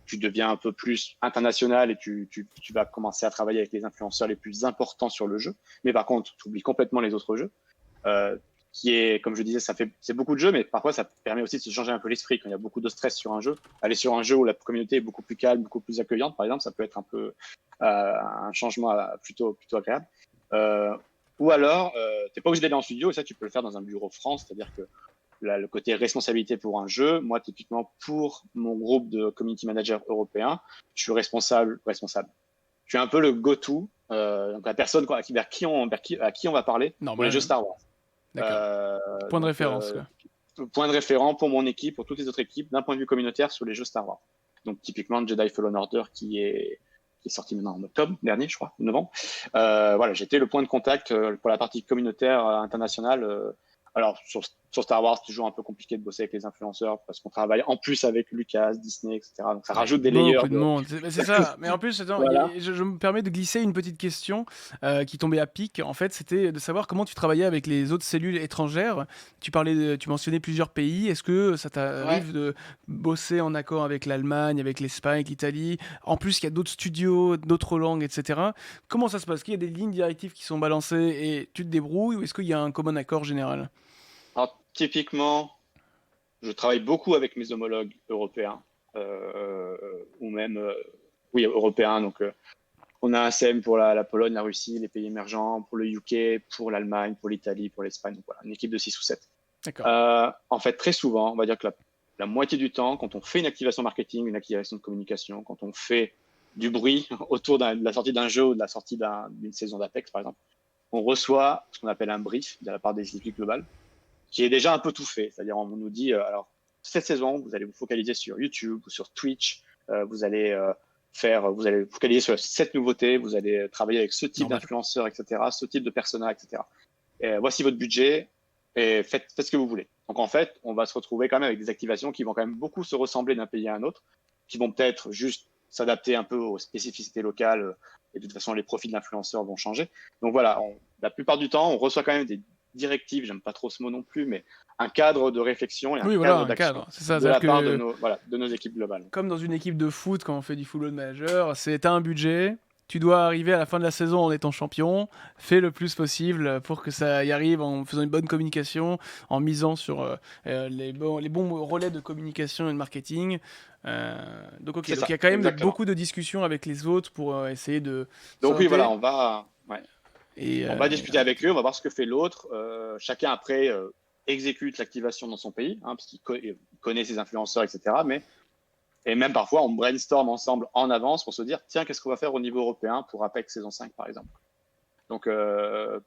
Tu deviens un peu plus international et tu vas commencer à travailler avec les influenceurs les plus importants sur le jeu. Mais par contre, tu oublies complètement les autres jeux. Euh, qui est, comme je disais, c'est beaucoup de jeux, mais parfois ça permet aussi de se changer un peu l'esprit quand il y a beaucoup de stress sur un jeu. Aller sur un jeu où la communauté est beaucoup plus calme, beaucoup plus accueillante, par exemple, ça peut être un peu un changement plutôt agréable. Euh, ou alors, t'es pas obligé d'aller en studio, et ça tu peux le faire dans un bureau France, c'est-à-dire que là, le côté responsabilité pour un jeu, moi typiquement pour mon groupe de community manager européen, je suis responsable. Je suis un peu le go-to, donc la personne à qui on va parler pour les jeux Normal. Star Wars. D'accord. Point de Donc, référence, quoi. point de référent pour mon équipe, pour toutes les autres équipes, d'un point de vue communautaire sur les jeux Star Wars. Donc, typiquement, Jedi Fallen Order qui est sorti maintenant en octobre dernier, je crois, ou novembre. Voilà, j'étais le point de contact pour la partie communautaire internationale. Alors, sur Star Wars, c'est toujours un peu compliqué de bosser avec les influenceurs parce qu'on travaille en plus avec Lucas, Disney, etc. Donc, ça Ouais, rajoute des layers beaucoup de de. monde, c'est ça. Mais en plus, attends, Voilà. je me permets de glisser une petite question qui tombait à pic. En fait, c'était de savoir comment tu travaillais avec les autres cellules étrangères. Tu mentionnais plusieurs pays. Est-ce que ça Ouais. t'arrive de bosser en accord avec l'Allemagne, avec l'Espagne, avec l'Italie? En plus, il y a d'autres studios, d'autres langues, etc. Comment ça se passe? Est-ce qu'il y a des lignes directives qui sont balancées et tu te débrouilles, ou est-ce qu'il y a un commun accord général? Alors, typiquement, je travaille beaucoup avec mes homologues européens, ou même oui, européens. Donc, on a un CM pour la Pologne, la Russie, les pays émergents, pour le UK, pour l'Allemagne, pour l'Italie, pour l'Espagne. Donc, voilà, une équipe de 6 ou 7. D'accord. En fait, très souvent, on va dire que la moitié du temps, quand on fait une activation marketing, une activation de communication, quand on fait du bruit autour de la sortie d'un jeu ou de la sortie d'une saison d'Apex, par exemple, on reçoit ce qu'on appelle un brief de la part des équipes globales, qui est déjà un peu tout fait. C'est-à-dire, on nous dit, alors, cette saison, vous allez vous focaliser sur YouTube ou sur Twitch, vous allez vous allez vous focaliser sur cette nouveauté, vous allez travailler avec ce type d'influenceurs, etc., ce type de persona, etc. Et voici votre budget et faites ce que vous voulez. Donc, en fait, on va se retrouver quand même avec des activations qui vont quand même beaucoup se ressembler d'un pays à un autre, qui vont peut-être juste s'adapter un peu aux spécificités locales et de toute façon, les profils de l'influenceur vont changer. Donc voilà, la plupart du temps, on reçoit quand même des directives, j'aime pas trop ce mot non plus, mais un cadre de réflexion et un cadre d'action de la part de nos équipes globales. Comme dans une équipe de foot, quand on fait du football manager, t'as un budget, tu dois arriver à la fin de la saison en étant champion, fais le plus possible pour que ça y arrive en faisant une bonne communication, en misant sur les bons relais de communication et de marketing. Donc il y a quand même beaucoup de discussions avec les autres pour essayer de... Donc oui, voilà, on va discuter avec eux, on va voir ce que fait l'autre. Chacun après exécute l'activation dans son pays, parce qu'il connaît ses influenceurs, etc. Et même parfois, on brainstorm ensemble en avance pour se dire, tiens, qu'est-ce qu'on va faire au niveau européen pour Apex saison 5, par exemple. Donc,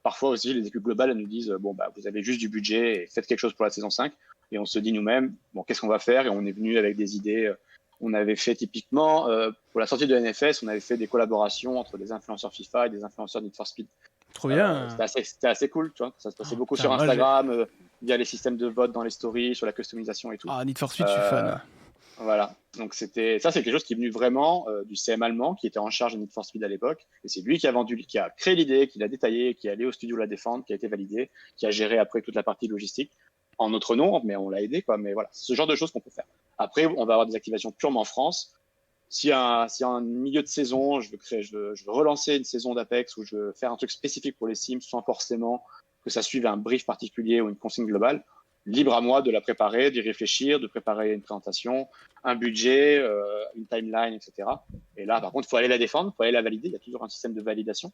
parfois aussi, les équipes globales, elles nous disent, vous avez juste du budget et faites quelque chose pour la saison 5. Et on se dit nous-mêmes, qu'est-ce qu'on va faire? Et on est venu avec des idées. On avait fait typiquement, pour la sortie de NFS, on avait fait des collaborations entre des influenceurs FIFA et des influenceurs Need for Speed. Trop bien. C'était assez cool, tu vois. Ça se passait beaucoup sur Instagram, via les systèmes de vote dans les stories, sur la customisation et tout. Ah, Need for Speed, je suis fan. Voilà, donc c'est quelque chose qui est venu vraiment du CM allemand qui était en charge de Need for Speed à l'époque, et c'est lui qui a créé l'idée, qui l'a détaillée, qui est allé au studio la défendre, qui a été validé, qui a géré après toute la partie logistique en notre nom, mais on l'a aidé, quoi. Mais voilà, c'est ce genre de choses qu'on peut faire. Après, on va avoir des activations purement en France. Si un milieu de saison, je veux relancer une saison d'Apex ou je veux faire un truc spécifique pour les Sims sans forcément que ça suive un brief particulier ou une consigne globale, libre à moi de la préparer, d'y réfléchir, de préparer une présentation, un budget, une timeline, etc. Et là, par contre, il faut aller la défendre, il faut aller la valider. Il y a toujours un système de validation.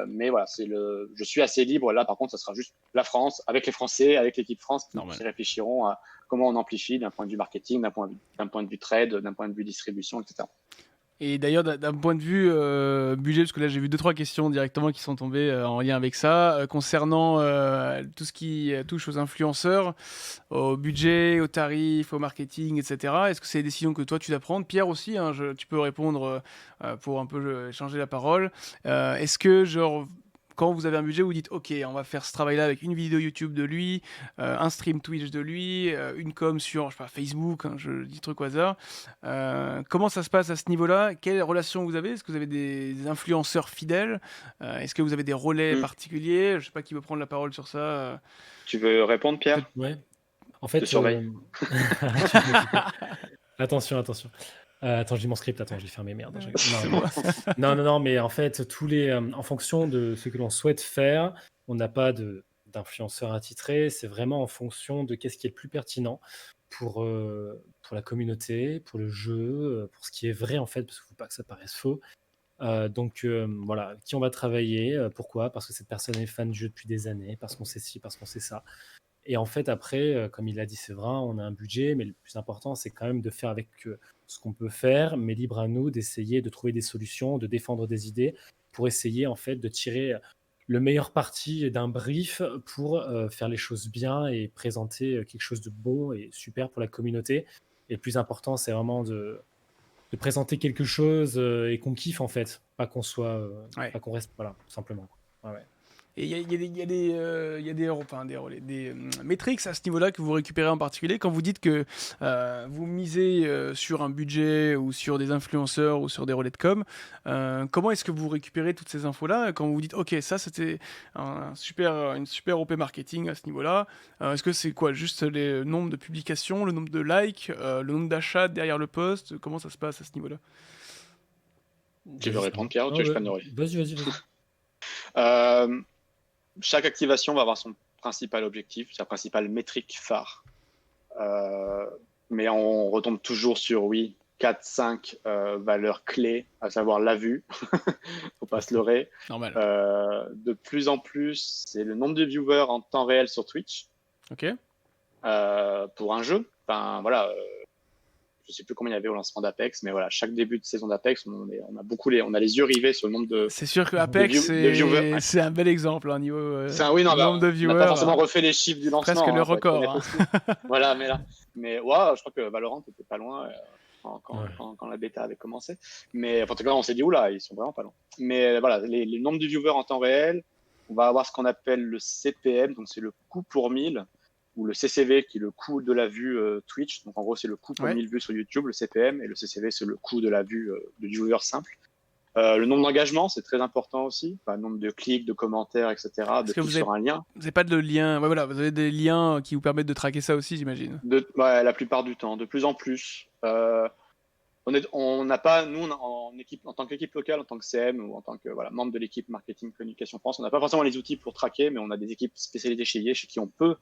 Mais voilà, je suis assez libre. Là, par contre, ça sera juste la France, avec les Français, avec l'équipe France, qui réfléchiront à comment on amplifie d'un point de vue marketing, d'un point de vue trade, d'un point de vue distribution, etc. Et d'ailleurs, d'un point de vue budget, parce que là j'ai vu 2-3 questions directement qui sont tombées en lien avec ça, concernant tout ce qui touche aux influenceurs, au budget, aux tarifs, au marketing, etc. Est-ce que c'est des décisions que toi tu dois prendre? Pierre aussi, tu peux répondre pour un peu échanger la parole. Est-ce que genre... Quand vous avez un budget, vous dites ok, on va faire ce travail-là avec une vidéo YouTube de lui, un stream Twitch de lui, une com sur je sais pas, Facebook, je dis truc au hasard. Comment ça se passe à ce niveau-là? Quelle relation vous avez? Est-ce que vous avez des influenceurs fidèles? Est-ce que vous avez des relais particuliers? Je sais pas qui veut prendre la parole sur ça. Tu veux répondre, Pierre? Ouais. En fait, attention. Attends, je lis mon script. Attends, je l'ai fermé. Merde. Non, mais en fait, en fonction de ce que l'on souhaite faire, on n'a pas d'influenceur attitré. C'est vraiment en fonction de qu'est-ce qui est le plus pertinent pour la communauté, pour le jeu, pour ce qui est vrai en fait, parce qu'il ne faut pas que ça paraisse faux. Donc voilà, qui on va travailler, pourquoi? Parce que cette personne est fan du jeu depuis des années, parce qu'on sait ci, parce qu'on sait ça. Et en fait, après, comme il l'a dit, c'est vrai, on a un budget, mais le plus important, c'est quand même de faire avec ce qu'on peut faire, mais libre à nous d'essayer de trouver des solutions, de défendre des idées, pour essayer en fait de tirer le meilleur parti d'un brief pour faire les choses bien et présenter quelque chose de bon et super pour la communauté. Et le plus important, c'est vraiment de présenter quelque chose et qu'on kiffe en fait, pas qu'on soit, pas qu'on reste, voilà, tout simplement. Ouais. Et il y a des métriques à ce niveau-là que vous récupérez en particulier quand vous dites que vous misez sur un budget ou sur des influenceurs ou sur des relais de com. Comment est-ce que vous récupérez toutes ces infos-là quand vous vous dites ok, ça c'était une super OP marketing à ce niveau-là. Est-ce que c'est quoi, juste le nombre de publications, le nombre de likes, le nombre d'achats derrière le post? Comment ça se passe à ce niveau-là? Tu veux répondre, Pierre, ou tu veux que je prenne le relais? Vas-y. Chaque activation va avoir son principal objectif, sa principale métrique phare. Mais on retombe toujours sur, 4-5 valeurs clés, à savoir la vue, faut pas se leurrer. Normal. De plus en plus, c'est le nombre de viewers en temps réel sur Twitch. Ok. Pour un jeu. enfin voilà, je sais plus combien il y avait au lancement d'Apex, mais voilà, chaque début de saison d'Apex, on a les yeux rivés sur le nombre C'est sûr que de, Apex, de viewers. Ouais. c'est un bel exemple, au niveau Oui, non, nombre de on n'a pas viewers. forcément refait les chiffres du Presque lancement, le faut être honnête record. aussi. Voilà, mais ouais, je crois que Valorant était pas loin Ouais. quand la bêta avait commencé. Mais en tout cas, on s'est dit, oula, ils sont vraiment pas loin. Mais voilà, les nombres de viewers en temps réel, on va avoir ce qu'on appelle le CPM, donc c'est le coût pour 1000, ou le CCV, qui est le coût de la vue Twitch. Donc en gros, c'est le coût pour Ouais. 1000 vues sur YouTube, le CPM, et le CCV, c'est le coût de la vue de viewer simple. Le nombre d'engagements, c'est très important aussi. Enfin, le nombre de clics, de commentaires, etc., de clics sur un lien. Vous n'avez pas de lien. Ouais, voilà, vous avez des liens qui vous permettent de traquer ça aussi, j'imagine. Ouais, la plupart du temps, de plus en plus. On n'a pas, nous, en tant qu'équipe locale, en tant que CM ou en tant que membre de l'équipe marketing communication France, on n'a pas forcément les outils pour traquer, mais on a des équipes spécialisées chez qui on peut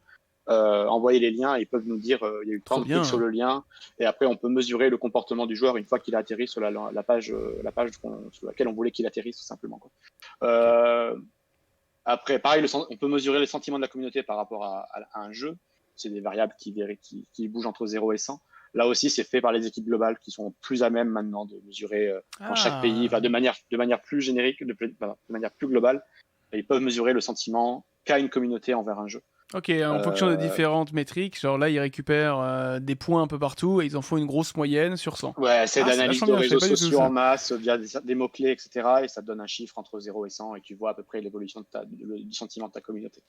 envoyer les liens et ils peuvent nous dire il y a eu tant de clics sur le lien, et après on peut mesurer le comportement du joueur une fois qu'il a atterri sur la page sur laquelle on voulait qu'il atterrisse, tout simplement, quoi. Après, pareil, on peut mesurer les sentiments de la communauté par rapport à un jeu. C'est des variables qui bougent entre 0 et 100. Là aussi, c'est fait par les équipes globales qui sont plus à même maintenant de mesurer dans chaque pays, de manière plus générique, de manière plus globale. Et ils peuvent mesurer le sentiment qu'a une communauté envers un jeu. Ok, en fonction de différentes métriques, genre là, ils récupèrent des points un peu partout et ils en font une grosse moyenne sur 100. Ouais, c'est de l'analyse de réseaux sociaux en en masse via des mots-clés, etc. Et ça te donne un chiffre entre 0 et 100 et tu vois à peu près l'évolution du sentiment de ta communauté.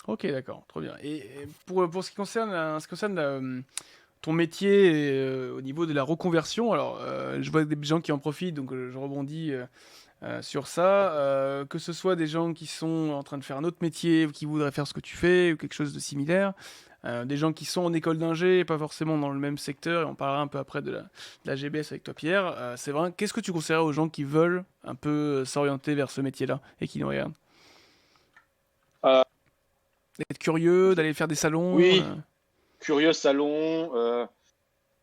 Ok, d'accord, trop bien. Et pour ce qui concerne, ton métier au niveau de la reconversion, alors je vois des gens qui en profitent, donc je rebondis sur ça, que ce soit des gens qui sont en train de faire un autre métier ou qui voudraient faire ce que tu fais ou quelque chose de similaire, des gens qui sont en école d'ingé, pas forcément dans le même secteur, et on parlera un peu après de la GBS avec toi Pierre. C'est vrai, qu'est-ce que tu conseillerais aux gens qui veulent un peu s'orienter vers ce métier-là et qui nous regardent? D'être curieux, d'aller faire des salons Oui, curieux salon,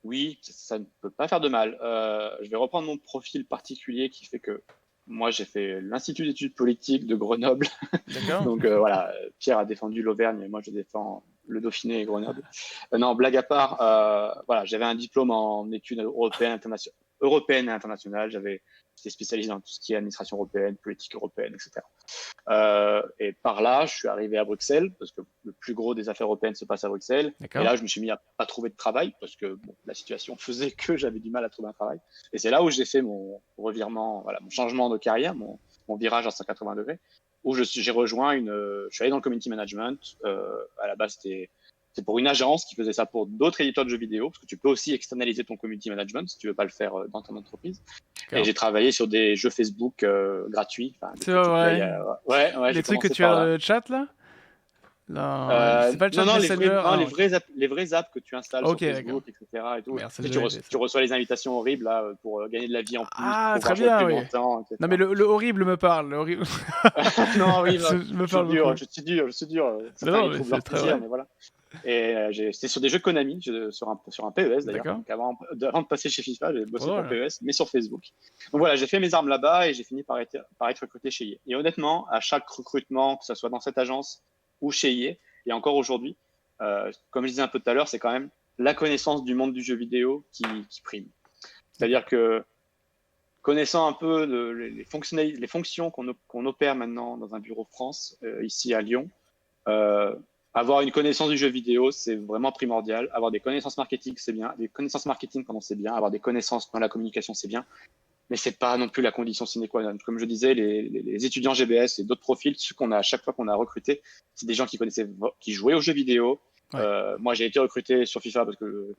oui, ça ne peut pas faire de mal. Je vais reprendre mon profil particulier qui fait que moi, j'ai fait l'Institut d'études politiques de Grenoble. D'accord. Donc voilà, Pierre a défendu l'Auvergne et moi, je défends le Dauphiné et Grenoble. Non, blague à part, voilà, j'avais un diplôme en études européennes et internationales. J'étais spécialisé dans tout ce qui est administration européenne, politique européenne, etc. Et par là, je suis arrivé à Bruxelles parce que le plus gros des affaires européennes se passe à Bruxelles. Et là, je me suis mis à pas trouver de travail parce que la situation faisait que j'avais du mal à trouver un travail. Et c'est là où j'ai fait mon revirement, mon changement de carrière, mon virage à 180 degrés, où j'ai rejoint je suis allé dans le community management. À la base, c'est pour une agence qui faisait ça pour d'autres éditeurs de jeux vidéo, parce que tu peux aussi externaliser ton community management si tu veux pas le faire dans ton entreprise. Et j'ai travaillé sur des jeux Facebook gratuits. C'est vrai. Ouais, Les trucs que tu as dans le chat là? C'est pas le chat non, Messenger. les vrais apps que tu installes sur Facebook, etc. Et tout. Merde, tu reçois les invitations horribles là, pour gagner de la vie en plus, Ah, pour très jouer bien, plus oui. longtemps, etc. Non, mais le horrible me parle. Le horrible. Non, oui, me parle beaucoup. je suis dur. Certains Non, ils trouvent leur plaisir, mais voilà. Et c'était sur des jeux Konami, sur un PES d'ailleurs. Donc avant de passer chez FIFA, j'ai bossé pour PES, mais sur Facebook. Donc voilà, j'ai fait mes armes là-bas et j'ai fini par être recruté chez EA. Et honnêtement, à chaque recrutement, que ce soit dans cette agence ou chez EA, et encore aujourd'hui, comme je disais un peu tout à l'heure, c'est quand même la connaissance du monde du jeu vidéo qui prime. C'est-à-dire que connaissant un peu les fonctions qu'on opère maintenant dans un bureau France, ici à Lyon, avoir une connaissance du jeu vidéo, c'est vraiment primordial. Avoir des connaissances marketing, c'est bien. Des connaissances marketing, pardon, c'est bien. Avoir des connaissances dans la communication, c'est bien. Mais c'est pas non plus la condition sine qua non. Comme je disais, les étudiants GBS et d'autres profils, ceux qu'on a à chaque fois qu'on a recruté, c'est des gens qui jouaient aux jeux vidéo. Ouais. Moi, j'ai été recruté sur FIFA parce que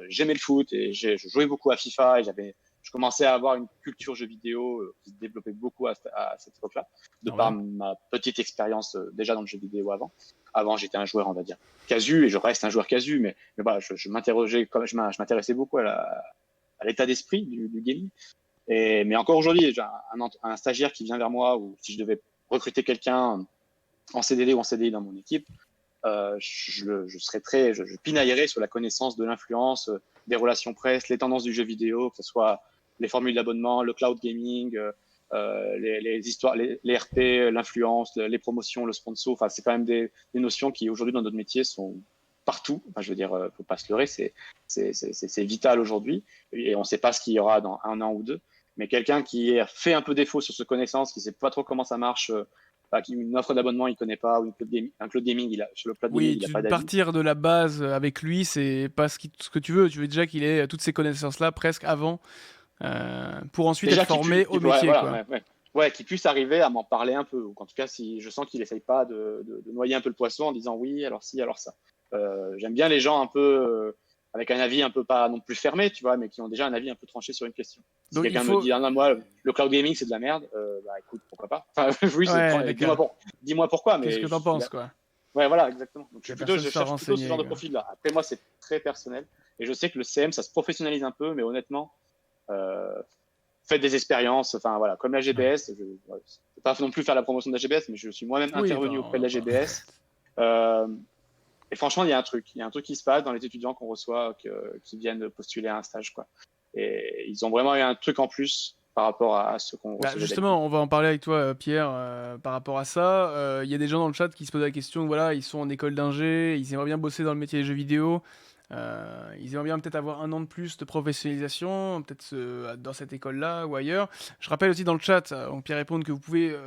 j'aimais le foot et je jouais beaucoup à FIFA et je commençais à avoir une culture jeu vidéo qui se développait beaucoup à cette époque-là, par ma petite expérience déjà dans le jeu vidéo avant. Avant, j'étais un joueur, on va dire, casu, et je reste un joueur casu, mais voilà, je m'intéressais beaucoup à l'état d'esprit du gaming. Mais encore aujourd'hui, j'ai un stagiaire qui vient vers moi, ou si je devais recruter quelqu'un en CDD ou en CDI dans mon équipe, je pinaillerais sur la connaissance de l'influence, des relations presse, les tendances du jeu vidéo, que ce soit les formules d'abonnement, le cloud gaming, les histoires, les RP, l'influence, les promotions, le sponsor. Enfin, c'est quand même des notions qui aujourd'hui dans notre métier sont partout. Enfin, je veux dire, faut pas se leurrer, c'est vital aujourd'hui. Et on ne sait pas ce qu'il y aura dans 1 an ou 2. Mais quelqu'un qui a fait un peu défaut sur ce connaissance, qui ne sait pas trop comment ça marche, une offre d'abonnement, il ne connaît pas, ou un cloud gaming, sur le cloud gaming, Oui, il n'a pas d'avis. partir de la base avec lui, c'est pas ce que tu veux. Tu veux déjà qu'il ait toutes ces connaissances-là presque avant, pour ensuite Déjà être formé au ouais, métier, voilà, quoi. ouais, qu'il puisse arriver à m'en parler un peu. Ou en tout cas, si je sens qu'il essaye pas de noyer un peu le poisson en disant oui, alors si, alors ça. J'aime bien les gens un peu avec un avis un peu pas non plus fermé, tu vois, mais qui ont déjà un avis un peu tranché sur une question. Si Donc il quelqu'un me faut. dit, ah non, moi, le cloud gaming, c'est de la merde, bah écoute, pourquoi pas. Enfin, oui, Ouais, dis-moi pourquoi, Qu'est-ce mais que t'en penses, quoi? ouais, voilà, exactement. Donc, La je personne soit cherche plutôt ce renseignée, genre de quoi. profil-là. Après, moi, c'est très personnel. Et je sais que le CM, ça se professionnalise un peu, mais honnêtement, euh, faites des expériences. Enfin, voilà, comme la GBS, je ne vais pas non plus faire la promotion de la GBS, mais je suis moi-même Oui, intervenu bah, auprès de la GBS. Et franchement, il y a un truc. Il y a un truc qui se passe dans les étudiants qu'on reçoit qui viennent postuler à un stage, quoi. Et ils ont vraiment eu un truc en plus par rapport à ce qu'on Bah, recevait d'habitude. justement, on va en parler avec toi, Pierre, par rapport à ça. Il y a des gens dans le chat qui se posent la question, voilà, ils sont en école d'ingé, ils aimeraient bien bosser dans le métier des jeux vidéo. Ils aimeraient bien peut-être avoir 1 an de plus de professionnalisation, peut-être dans cette école-là ou ailleurs. Je rappelle aussi dans le chat, donc Pierre répond que vous pouvez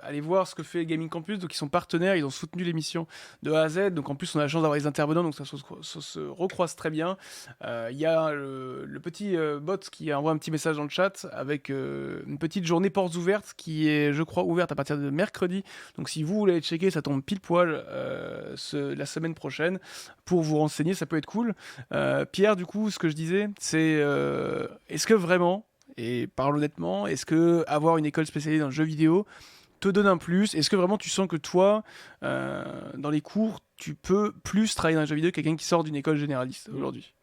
aller voir ce que fait Gaming Campus. Donc ils sont partenaires, ils ont soutenu l'émission de A à Z. Donc en plus on a la chance d'avoir les intervenants, donc ça se recroise très bien. Il y a le petit bot qui envoie un petit message dans le chat avec une petite journée portes ouvertes qui est, je crois, ouverte à partir de mercredi. Donc si vous voulez aller checker, ça tombe pile poil la semaine prochaine pour vous renseigner, ça peut être cool. Pierre, du coup, ce que je disais, c'est est-ce que vraiment, et parle honnêtement, est-ce que avoir une école spécialisée dans le jeu vidéo te donne un plus? Est-ce que vraiment tu sens que toi, dans les cours, tu peux plus travailler dans le jeu vidéo que quelqu'un qui sort d'une école généraliste aujourd'hui?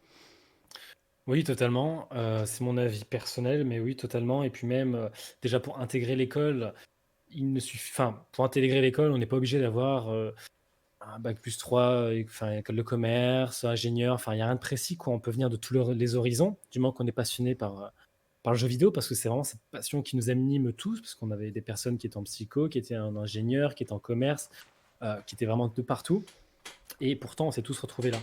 Oui, totalement. C'est mon avis personnel, mais oui, totalement. Et puis même, déjà pour intégrer l'école, pour intégrer l'école, on n'est pas obligé d'avoir un bac plus 3, enfin, école de commerce, ingénieur, enfin, il n'y a rien de précis, quoi. On peut venir de tous les horizons, du moment qu'on est passionné par le jeu vidéo, parce que c'est vraiment cette passion qui nous anime tous, parce qu'on avait des personnes qui étaient en psycho, qui étaient en ingénieur, qui étaient en commerce, qui étaient vraiment de partout. Et pourtant, on s'est tous retrouvés là.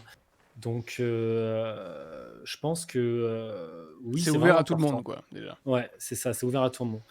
Donc, je pense que oui, C'est c'est ouvert vraiment à tout le important. monde, quoi, déjà. Ouais, c'est ça, c'est ouvert à tout le monde.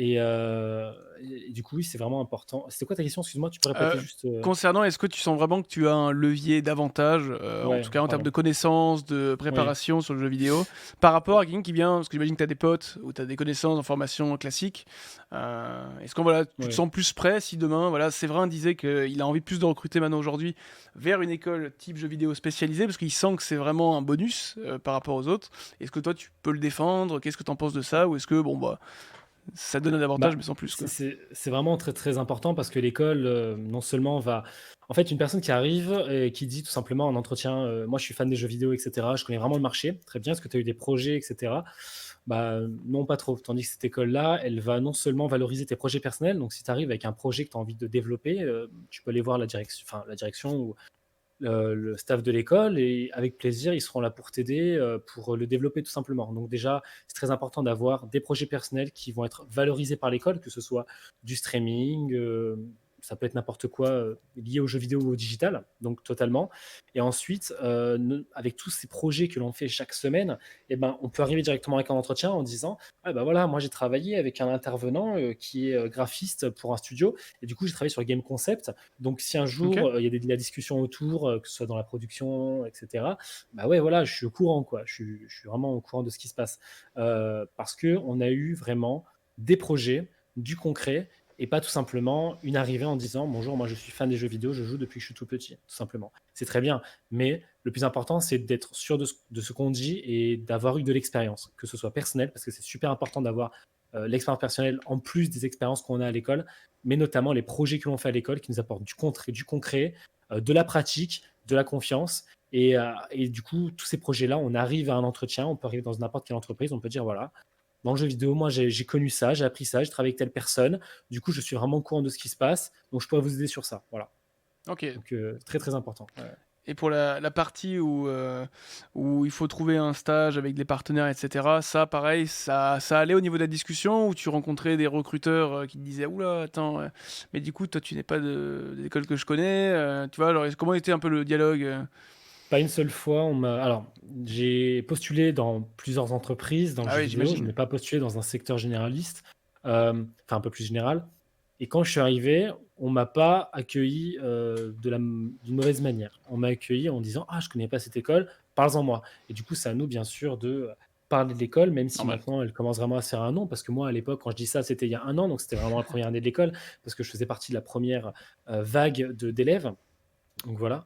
Et du coup, oui, c'est vraiment important. C'était quoi ta question? Excuse-moi, tu peux répéter juste. Concernant, est-ce que tu sens vraiment que tu as un levier d'avantage, en tout Ouais, cas en termes de pardon. connaissances, de Oui. préparation sur le jeu vidéo, par rapport à quelqu'un qui vient, parce que j'imagine que tu as des potes ou tu as des connaissances en formation classique, est-ce que voilà, tu te Ouais. sens plus prêt si demain, voilà, Séverin disait qu'il a envie plus de recruter maintenant aujourd'hui vers une école type jeu vidéo spécialisée, parce qu'il sent que c'est vraiment un bonus par rapport aux autres. Est-ce que toi tu peux le défendre? Qu'est-ce que tu en penses de ça? Ou est-ce que, bon, bah, ça donne un avantage, Bah, mais sans plus, quoi? c'est vraiment très, très important parce que l'école, non seulement va en fait, une personne qui arrive et qui dit tout simplement en entretien, «Moi, je suis fan des jeux vidéo et cetera, je connais vraiment le marché». Très bien, est-ce que tu as eu des projets et cetera? Bah, non, pas trop. Tandis que cette école-là, elle va non seulement valoriser tes projets personnels, donc si tu arrives avec un projet que tu as envie de développer, tu peux aller voir la direction ou le staff de l'école et avec plaisir, ils seront là pour t'aider, pour le développer tout simplement. Donc déjà, c'est très important d'avoir des projets personnels qui vont être valorisés par l'école, que ce soit du streaming, ça peut être n'importe quoi, lié aux jeux vidéo ou au digital, donc totalement. Et ensuite, avec tous ces projets que l'on fait chaque semaine, eh ben, on peut arriver directement avec un entretien en disant: «Ah bah, voilà, moi j'ai travaillé avec un intervenant, qui est, graphiste pour un studio et du coup j'ai travaillé sur le game concept. Donc si un Ok. jour, il y a de la discussion autour, que ce soit dans la production et cetera, bah, ouais, voilà, je suis au courant, quoi. Je suis vraiment au courant de ce qui se passe. Parce qu'on a eu vraiment des projets, du concret et pas tout simplement une arrivée en disant: «Bonjour, moi je suis fan des jeux vidéo, je joue depuis que je suis tout petit», tout simplement. C'est très bien, mais le plus important, c'est d'être sûr de ce qu'on dit et d'avoir eu de l'expérience, que ce soit personnel, parce que c'est super important d'avoir, l'expérience personnelle en plus des expériences qu'on a à l'école, mais notamment les projets que l'on fait à l'école qui nous apportent du concret, de la pratique, de la confiance. Et du coup, tous ces projets-là, on arrive à un entretien, on peut arriver dans n'importe quelle entreprise, on peut dire voilà, dans le jeu vidéo, moi j'ai connu ça, j'ai appris ça, j'ai travaillé avec telle personne, du coup je suis vraiment au courant de ce qui se passe, donc je pourrais vous aider sur ça. Voilà. Ok. Donc très très important. Ouais. Et pour la partie où il faut trouver un stage avec des partenaires, etc., ça, pareil, ça allait au niveau de la discussion, où tu rencontrais des recruteurs qui te disaient, oula, attends, mais du coup, toi, tu n'es pas d'école que je connais, tu vois, alors, comment était un peu le dialogue? Pas une seule fois, alors, j'ai postulé dans plusieurs entreprises dans le Ah jeu oui, vidéo, je j'imagine. n'ai pas postulé dans un secteur généraliste, enfin un peu plus général et quand je suis arrivé, on m'a pas accueilli, d'une mauvaise manière. On m'a accueilli en disant: «Ah, je connais pas cette école, parles-en moi» et du coup, c'est à nous bien sûr de, parler de l'école, même si Normal. maintenant elle commence vraiment à se faire un nom. Parce que moi, à l'époque, quand je dis ça, c'était il y a un an, donc c'était vraiment la première année de l'école, parce que je faisais partie de la première vague d'élèves. Donc voilà,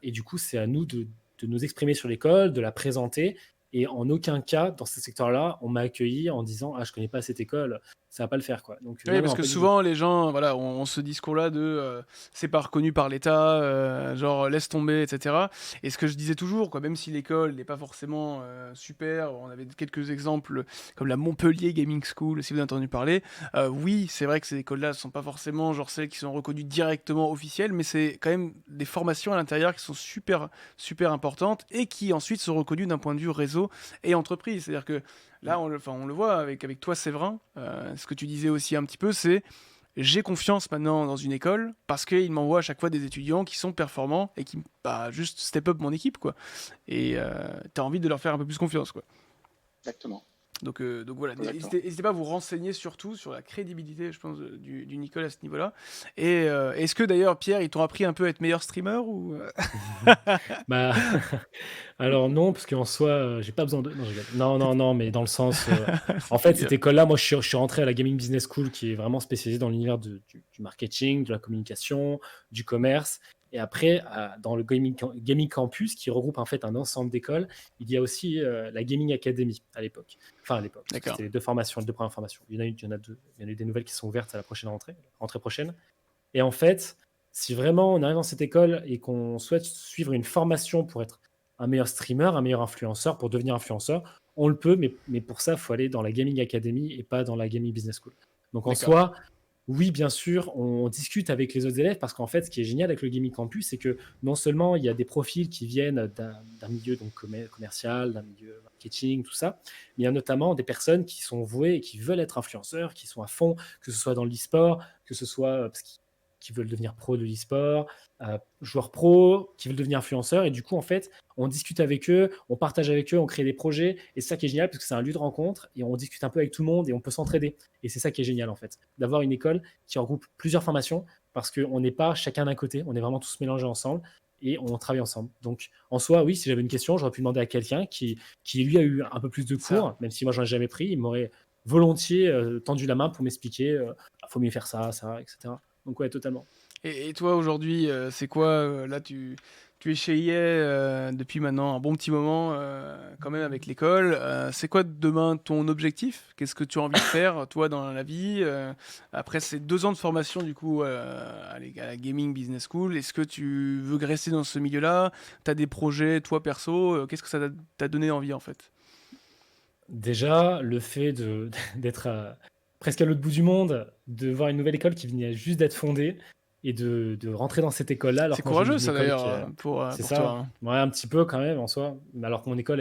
et du coup, c'est à nous de nous exprimer sur l'école, de la présenter et en aucun cas, dans ce secteur-là, on m'a accueilli en disant: «Ah, je connais pas cette école, ça va pas le faire, quoi». Donc Oui, non, parce non, que pas du tout. souvent les gens, voilà, ont ce discours-là de c'est pas reconnu par l'État, genre laisse tomber, etc. Et ce que je disais toujours, quoi, même si l'école n'est pas forcément super, on avait quelques exemples comme la Montpellier Gaming School, si vous avez entendu parler. Oui, c'est vrai que ces écoles-là ne sont pas forcément genre celles qui sont reconnues directement officielles, mais c'est quand même des formations à l'intérieur qui sont super, super importantes et qui ensuite sont reconnues d'un point de vue réseau et entreprise. C'est-à-dire que là, on le voit avec toi, Séverin. Ce que tu disais aussi un petit peu, c'est j'ai confiance maintenant dans une école parce qu'il m'envoie à chaque fois des étudiants qui sont performants et qui bah, juste step up mon équipe, quoi. Et t'as envie de leur faire un peu plus confiance, quoi. Exactement. Donc voilà, Exactement. n'hésitez pas à vous renseigner surtout sur la crédibilité, je pense, du Nicole à ce niveau-là. Et est-ce que d'ailleurs, Pierre, ils t'ont appris un peu à être meilleur streamer ou Bah, alors non, parce qu'en soi, j'ai pas besoin de non, je rigole. Non, non, non, mais dans le sens, en C'était fait, bien. cette école-là, moi, je suis rentré à la Gaming Business School qui est vraiment spécialisée dans l'univers du marketing, de la communication, du commerce et après, dans le gaming campus qui regroupe, en fait, un ensemble d'écoles, il y a aussi, la Gaming Academy à l'époque. Enfin, à l'époque, parce que D'accord. c'était les 2 formations, les 2 premières formations. Il y en a une, il y en a 2. Il y en a eu des nouvelles qui sont ouvertes à la prochaine rentrée prochaine. Et en fait, si vraiment on arrive dans cette école et qu'on souhaite suivre une formation pour être un meilleur streamer, un meilleur influenceur, pour devenir influenceur, on le peut, mais pour ça, il faut aller dans la Gaming Academy et pas dans la Gaming Business School. Donc en D'accord. soi, oui, bien sûr, on discute avec les autres élèves parce qu'en fait, ce qui est génial avec le Gaming Campus, c'est que non seulement il y a des profils qui viennent d'un milieu donc commercial, d'un milieu marketing, tout ça, mais il y a notamment des personnes qui sont vouées et qui veulent être influenceurs, qui sont à fond, que ce soit dans l'e-sport, que ce soit parce qu'ils qui veulent devenir pro de l'e-sport, joueurs pro, qui veulent devenir influenceurs. Et du coup, en fait, on discute avec eux, on partage avec eux, on crée des projets. Et c'est ça qui est génial, parce que c'est un lieu de rencontre et on discute un peu avec tout le monde et on peut s'entraider. Et c'est ça qui est génial, en fait, d'avoir une école qui regroupe plusieurs formations, parce qu'on n'est pas chacun d'un côté, on est vraiment tous mélangés ensemble et on travaille ensemble. Donc, en soi, oui, si j'avais une question, j'aurais pu demander à quelqu'un qui lui, a eu un peu plus de Ça. cours, même si moi, j'en ai jamais pris, il m'aurait volontiers tendu la main pour m'expliquer, faut mieux faire ça, ça, etc. Donc ouais, totalement. Et toi aujourd'hui, c'est quoi là tu es chez EA depuis maintenant un bon petit moment quand même avec l'école. C'est quoi demain ton objectif? Qu'est-ce que tu as envie de faire toi dans la vie après ces 2 ans de formation du coup à la Gaming Business School? Est-ce que tu veux rester dans ce milieu-là? Tu as des projets toi perso? Qu'est-ce que ça t'a donné envie en fait? Déjà, le fait d'être presque à l'autre bout du monde, de voir une nouvelle école qui venait juste d'être fondée et de rentrer dans cette école-là, alors C'est que moi je venais courageux d'une ça école d'ailleurs qui c'est pour toi, ça, hein. ouais, un petit peu quand même en soi, mais alors que mon école,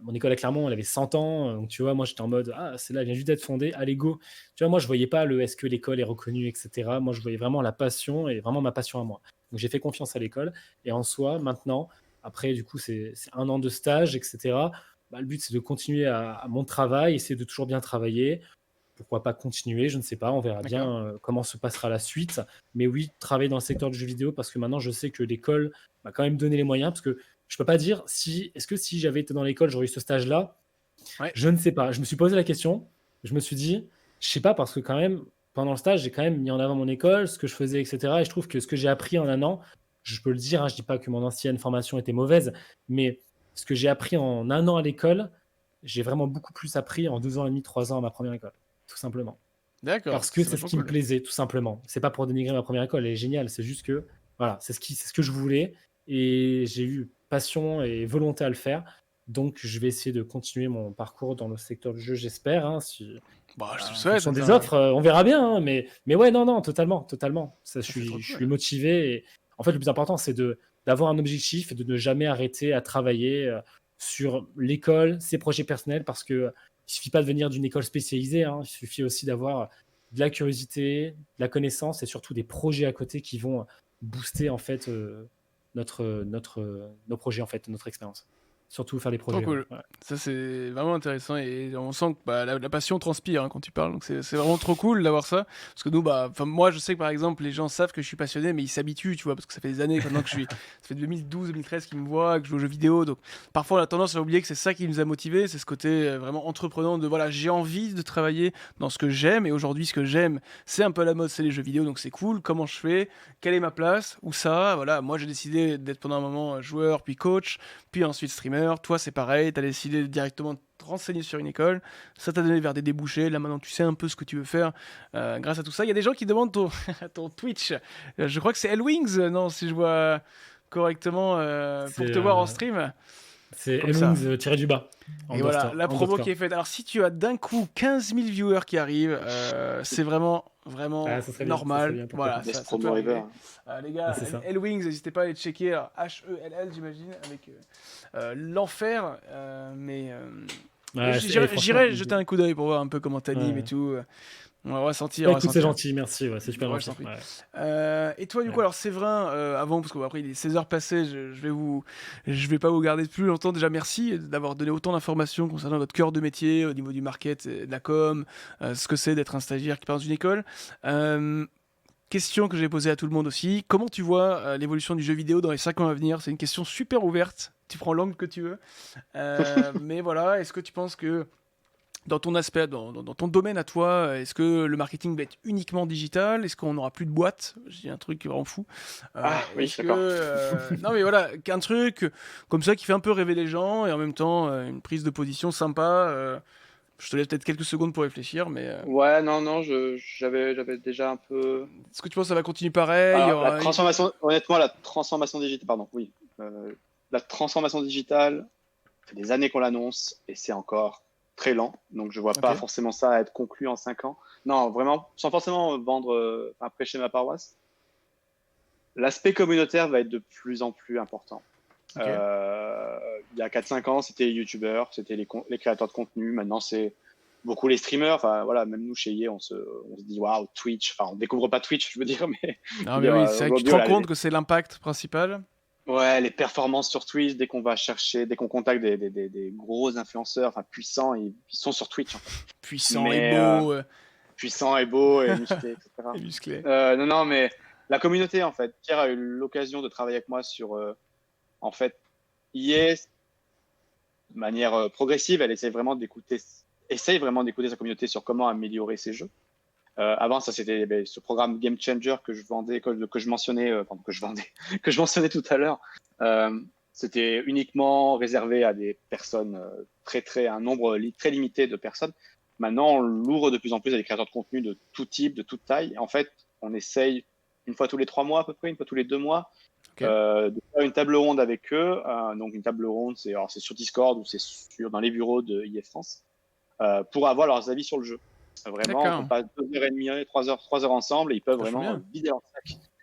mon école à Clermont, elle avait 100 ans, donc tu vois, moi j'étais en mode: «Ah, celle-là, elle vient juste d'être fondée, allez go!» Tu vois, moi je voyais pas le «est-ce que l'école est reconnue?» et cetera. Moi je voyais vraiment la passion et vraiment ma passion à moi. Donc j'ai fait confiance à l'école et en soi, maintenant, après du coup, c'est 1 an de stage et cetera, bah, le but c'est de continuer à mon travail, essayer de toujours bien travailler. Pourquoi pas continuer? Je ne sais pas, on verra D'accord. bien, comment se passera la suite. Mais oui, travailler dans le secteur du jeu vidéo parce que maintenant je sais que l'école m'a quand même donné les moyens parce que je peux pas dire si est-ce que si j'avais été dans l'école, j'aurais eu ce stage-là? Ouais. Je ne sais pas. Je me suis posé la question. Je me suis dit: «Je sais pas» parce que quand même, pendant le stage, j'ai quand même mis en avant mon école, ce que je faisais et cetera et je trouve que ce que j'ai appris en 1 an, je peux le dire, hein, je dis pas que mon ancienne formation était mauvaise, mais ce que j'ai appris en 1 an à l'école, j'ai vraiment beaucoup plus appris en 2 ans et demi, 3 ans à ma première école, tout simplement. D'accord, Parce que c'est c'est ce vachement qui me cool. plaisait, tout simplement. C'est pas pour dénigrer ma première école, elle est géniale, c'est juste que, voilà, c'est ce que je voulais et j'ai eu passion et volonté à le faire. Donc je vais essayer de continuer mon parcours dans le secteur du jeu, j'espère, hein, si Bah, je te le en souhaite, fonction des attends. offres, on verra bien, hein, mais ouais, non, non, totalement, totalement. Ça, C'est trop je suis cool. motivé et en fait, le plus important, c'est d'avoir un objectif et de ne jamais arrêter à travailler, sur l'école, ses projets personnels parce que il suffit pas de venir d'une école spécialisée, hein. Il suffit aussi d'avoir de la curiosité, de la connaissance et surtout des projets à côté qui vont booster, en fait, nos projets, en fait, notre expérience. Surtout faire des Trop projets, ouais. cool. Ouais. Ça, c'est vraiment intéressant et on sent que bah, la passion transpire quand tu parles. Donc, c'est vraiment trop cool d'avoir ça. Parce que nous, bah, moi, je sais que par exemple, les gens savent que je suis passionné, mais ils s'habituent, tu vois, parce que ça fait des années maintenant que je suis. Ça fait 2012-2013 qu'ils me voient, que je joue aux jeux vidéo. Donc, parfois, on a tendance à oublier que c'est ça qui nous a motivés. C'est ce côté vraiment entreprenant de voilà, j'ai envie de travailler dans ce que j'aime. Et aujourd'hui, ce que j'aime, c'est un peu la mode, c'est les jeux vidéo. Donc, c'est cool. Comment je fais? Quelle est ma place? Où ça? Voilà, moi, j'ai décidé d'être pendant un moment joueur, puis coach puis ensuite streamer. Toi, c'est pareil, tu as décidé directement de te renseigner sur une école, ça t'a donné vers des débouchés. Là, maintenant, tu sais un peu ce que tu veux faire grâce à tout ça. Il y a des gens qui demandent ton Twitch. Je crois que c'est Elwings, non, si je vois correctement, C'est pour te voir en stream. c'est Comme ça. Elwings tiré du bas, Et voilà, la promo underscore. qui est faite. Alors, si tu as d'un coup 15 000 viewers qui arrivent, c'est vraiment, Ah, vraiment ça serait normal. bien, pourquoi Voilà, pas. Best ça peut promo ever. arriver. Les gars, C'est ça. Elwings, n'hésitez pas à aller checker. Alors, Hell, j'imagine, avec l'enfer. Mais Ouais, j'irai franchement, jeter un coup d'œil pour voir un peu comment t'animes et ouais. tout. On va ressentir, Bah, on va écoute, c'est sentir. gentil, merci, ouais, c'est super Ouais, je gentil. t'en prie. Ouais. Et toi, du coup, Ouais. alors Séverin, avant, parce qu'après il est 16 heures passées, je vais pas vous garder plus longtemps. Déjà, merci d'avoir donné autant d'informations concernant votre cœur de métier au niveau du market, et de la com, ce que c'est d'être un stagiaire qui part dans une école. Euh, Question que j'ai posée à tout le monde aussi. Comment tu vois l'évolution du jeu vidéo dans les 5 ans à venir? C'est une question super ouverte. Tu prends l'angle que tu veux. Mais voilà, est-ce que tu penses que dans ton aspect, dans ton domaine à toi, est-ce que le marketing va être uniquement digital? Est-ce qu'on n'aura plus de boîtes? J'ai un truc vraiment fou. Ah oui, Est-ce que... d'accord. Non mais voilà, qu'un truc comme ça qui fait un peu rêver les gens et en même temps une prise de position sympa. Je te laisse peut-être quelques secondes pour réfléchir, mais Ouais, non, j'avais déjà un peu. est-ce que tu penses que ça va continuer pareil? Il y Alors, la aura une- transformation, honnêtement, la transformation digitale, pardon, oui. La transformation digitale, ça fait des années qu'on l'annonce et c'est encore très lent. Donc, je vois pas Ok, forcément ça être conclu en 5 ans. Non, vraiment, sans forcément vendre, prêcher ma paroisse. L'aspect communautaire va être de plus en plus important. ok. Il y a 4-5 ans, c'était les youtubeurs, c'était les créateurs de contenu. Maintenant, c'est beaucoup les streamers. Enfin, voilà, même nous, chez EA, on se dit, waouh, Twitch. Enfin, on découvre pas Twitch, je veux dire, mais je Non veux mais dire, oui, c'est vrai que tu te aujourd'hui, rends voilà, compte que c'est l'impact principal. ouais, les performances sur Twitch, dès qu'on va chercher, dès qu'on contacte des gros influenceurs, enfin, puissants, ils sont sur Twitch, en fait. Puissant et Mais beau puissants et beaux et musclés, etc. et musclé. Non, mais la communauté, en fait. Pierre a eu l'occasion de travailler avec moi sur, en fait, EA, de manière progressive, elle essaye vraiment d'écouter sa communauté sur comment améliorer ses jeux. Avant, ça c'était ce programme Game Changer que je vendais, que je mentionnais, pardon, que je vendais, que je mentionnais tout à l'heure. C'était uniquement réservé à des personnes un nombre très limité de personnes. Maintenant, on l'ouvre de plus en plus à des créateurs de contenu de tout type, de toute taille. En fait, on essaye une fois tous les 3 mois à peu près, une fois tous les 2 mois, Ok. de faire une table ronde avec eux. Donc une table ronde, c'est sur Discord ou c'est dans les bureaux de IF France pour avoir leurs avis sur le jeu. Vraiment, D'accord. on passe 2h30, 3 heures ensemble et ils peuvent Vachement vraiment bien.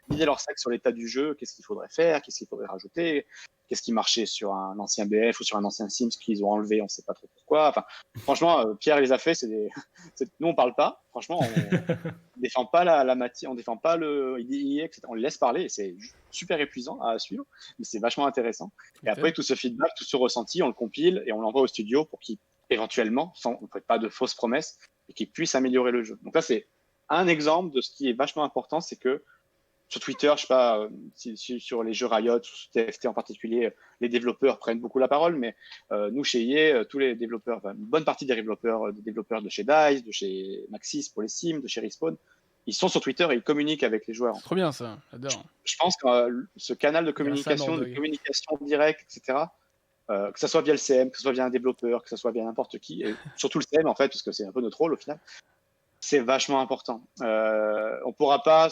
vider leur sac sur l'état du jeu, qu'est-ce qu'il faudrait faire, qu'est-ce qu'il faudrait rajouter, qu'est-ce qui marchait sur un ancien BF ou sur un ancien Sims qu'ils ont enlevé, on ne sait pas trop pourquoi. Enfin, franchement, Pierre les a fait, nous on parle pas, franchement, on défend pas la matière, on défend pas le IDE, etc. On les laisse parler et c'est super épuisant à suivre, mais c'est vachement intéressant. Et après, tout ce feedback, tout ce ressenti, on le compile et on l'envoie au studio pour qu'ils, éventuellement, on ne fait pas de fausses promesses, et qu'ils puissent améliorer le jeu. Donc là, c'est un exemple de ce qui est vachement important, c'est que sur Twitter, je sais pas, sur les jeux Riot, sur TFT en particulier, les développeurs prennent beaucoup la parole, mais nous, chez EA, tous les développeurs, enfin, une bonne partie des développeurs de chez DICE, de chez Maxis pour les Sims, de chez Respawn, ils sont sur Twitter et ils communiquent avec les joueurs. C'est trop bien ça, j'adore. Je pense que ce canal de communication directe, etc., que ça soit via le CM, que ce soit via un développeur, que ce soit via n'importe qui, et surtout le CM en fait, parce que c'est un peu notre rôle au final, c'est vachement important. On pourra pas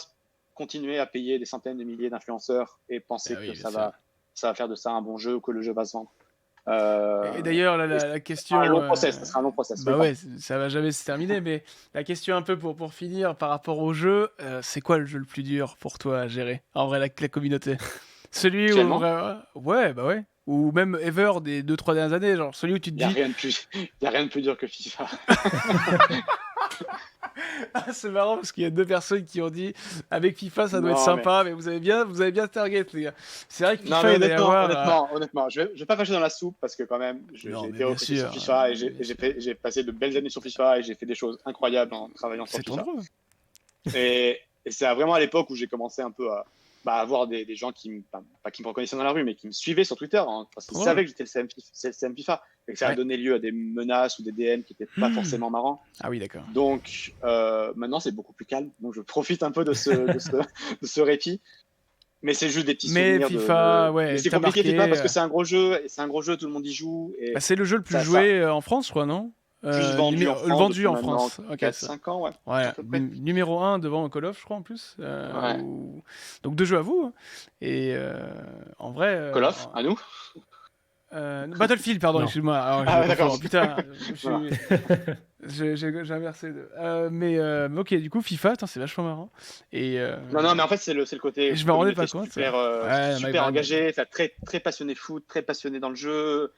continuer à payer des centaines de milliers d'influenceurs et penser que ça va faire de ça un bon jeu ou que le jeu va se vendre. Et d'ailleurs, la question. Ça sera un long process. Bah ouais, ça va jamais se terminer, mais la question un peu pour finir par rapport au jeu, c'est quoi le jeu le plus dur pour toi à gérer? En vrai, la communauté. Celui où. Ouais, bah ouais. Ou même ever des 2-3 dernières années, genre celui où tu te dis. Il n'y a rien de plus dur que FIFA. Ah, c'est marrant parce qu'il y a 2 personnes qui ont dit avec FIFA ça doit être Non, sympa, mais vous avez bien target les gars. C'est vrai que Non, FIFA mais il doit y avoir. honnêtement, je vais pas cracher dans la soupe parce que quand même, Non j'ai mais été bien recruté sur sûr, FIFA et bien sûr. j'ai passé de belles années sur FIFA et j'ai fait des choses incroyables en travaillant sur C'est ton FIFA. droit. Et c'est vraiment à l'époque où j'ai commencé un peu à avoir des gens qui pas qui me reconnaissaient dans la rue, mais qui me suivaient sur Twitter, hein, parce qu'ils Trop drôle. savaient que j'étais le CM FIFA et que ça a Ouais. donné lieu à des menaces ou des DM qui n'étaient pas forcément marrants. Ah oui d'accord. Donc maintenant, c'est beaucoup plus calme. Donc je profite un peu de ce répit. Mais c'est juste des petits Mais souvenirs FIFA, Mais ouais, c'est t'as compliqué marqué. FIFA parce que c'est un gros jeu, et c'est un gros jeu, tout le monde y joue. Bah, Et c'est le jeu le plus ça, joué en France, je crois, non? plus vendu en Le France vendu depuis en maintenant France. Ok, ça. 4-5 ans, ouais, Ouais, à peu près. numéro 1 devant Call of, je crois, en plus. Ouais. Donc 2 jeux à vous, hein. Et en vrai. Call of, à nous. Battlefield, pardon, Non. excuse-moi. Alors, Ah, je d'accord. confonds. Putain, Voilà. j'ai inversé. Mais ok, du coup, FIFA, attends, c'est vachement marrant. Et, Non, mais en fait, c'est le côté et je me rendais communauté pas compte. super, Ouais, my super bad. engagé, enfin, très, très passionné foot, très passionné dans le jeu,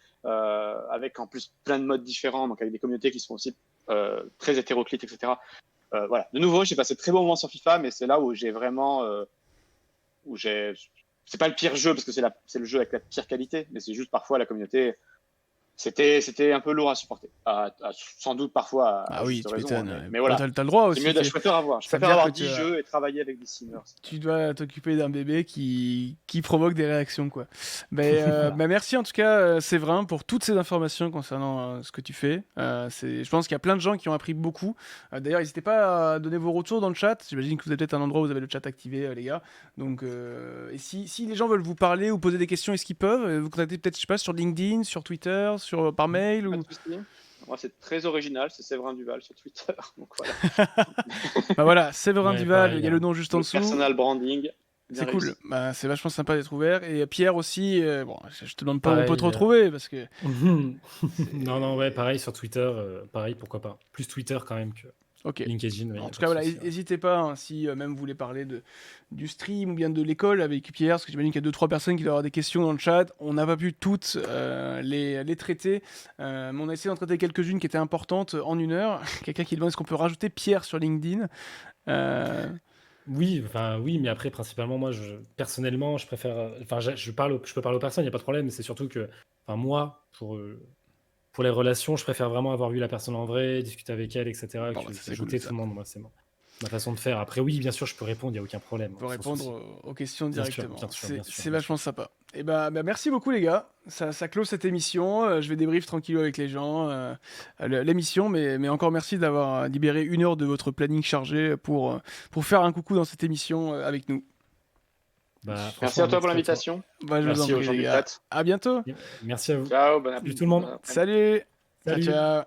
avec en plus plein de modes différents, donc avec des communautés qui sont aussi très hétéroclites, etc. Voilà. De nouveau, j'ai passé de très bons moments sur FIFA, mais c'est là où j'ai vraiment, où j'ai, c'est pas le pire jeu parce que c'est le jeu avec la pire qualité, mais c'est juste parfois la communauté, c'était un peu lourd à supporter, sans doute parfois à Ah oui, juste tu raison, hein, m'étonnes. mais Bah, voilà. t'as le droit C'est aussi. mieux, je préfère Ça veut dire que 10 jeux et travailler avec des simmers. tu dois t'occuper d'un bébé qui provoque des réactions, quoi. Mais, bah, merci en tout cas, Séverin, pour toutes ces informations concernant ce que tu fais. Je pense qu'il y a plein de gens qui ont appris beaucoup. D'ailleurs, n'hésitez pas à donner vos retours dans le chat. J'imagine que vous avez peut-être un endroit où vous avez le chat activé, les gars. Donc, et si les gens veulent vous parler ou poser des questions, est-ce qu'ils peuvent vous contacter peut-être, je sais pas, sur LinkedIn, sur Twitter, par mail Pas ou... de souci. Moi, c'est très original, c'est Séverin Duval sur Twitter. Donc voilà. Bah voilà, Séverin Ouais, Duval, pareil, il y a le nom juste en Le dessous. personal branding, bien C'est cool, réussi. bah, c'est vachement sympa d'être ouvert. Et Pierre aussi, bon, je te demande pas où on peut Pareil. te retrouver parce que. Non, ouais, pareil sur Twitter, pareil, pourquoi pas. Plus Twitter quand même que Ok. LinkedIn. Mais y En a tout pas cas, de voilà, souci, ouais. n'hésitez pas hein, si même vous voulez parler du stream ou bien de l'école avec Pierre, parce que j'imagine qu'il y a 2-3 personnes qui doivent avoir des questions dans le chat. On n'a pas pu toutes les traiter, mais on a essayé d'en traiter quelques-unes qui étaient importantes en 1 heure. Quelqu'un qui demande est-ce qu'on peut rajouter Pierre sur LinkedIn. Oui, enfin oui, mais après principalement moi, personnellement, je préfère. Enfin, je peux parler aux personnes, il y a pas de problème. Mais c'est surtout que, enfin moi, pour les relations, je préfère vraiment avoir vu la personne en vrai, discuter avec elle, etc. Bon, Que bah, ça, c'est d'ajouter cool, ça. tout le monde. Moi, c'est ma façon de faire. Après, oui, bien sûr, je peux répondre, il y a aucun problème, Pour sans souci. répondre aux questions Bien sûr, directement. bien sûr, C'est bien sûr, c'est bien vachement sûr. sympa. Et bah, merci beaucoup les gars. Ça clôt cette émission. Je vais débrief tranquillou avec les gens l'émission, mais encore merci d'avoir libéré 1 heure de votre planning chargé pour faire un coucou dans cette émission avec nous. Bah, Merci franchement, à toi pour merci à toi. l'invitation. Bah, je vous en Merci aux prie gens les du gars. chat. À bientôt. Merci à vous. Ciao, bon Salut appétit. tout le monde. Bon après-midi. Salut. Ciao, Salut. ciao.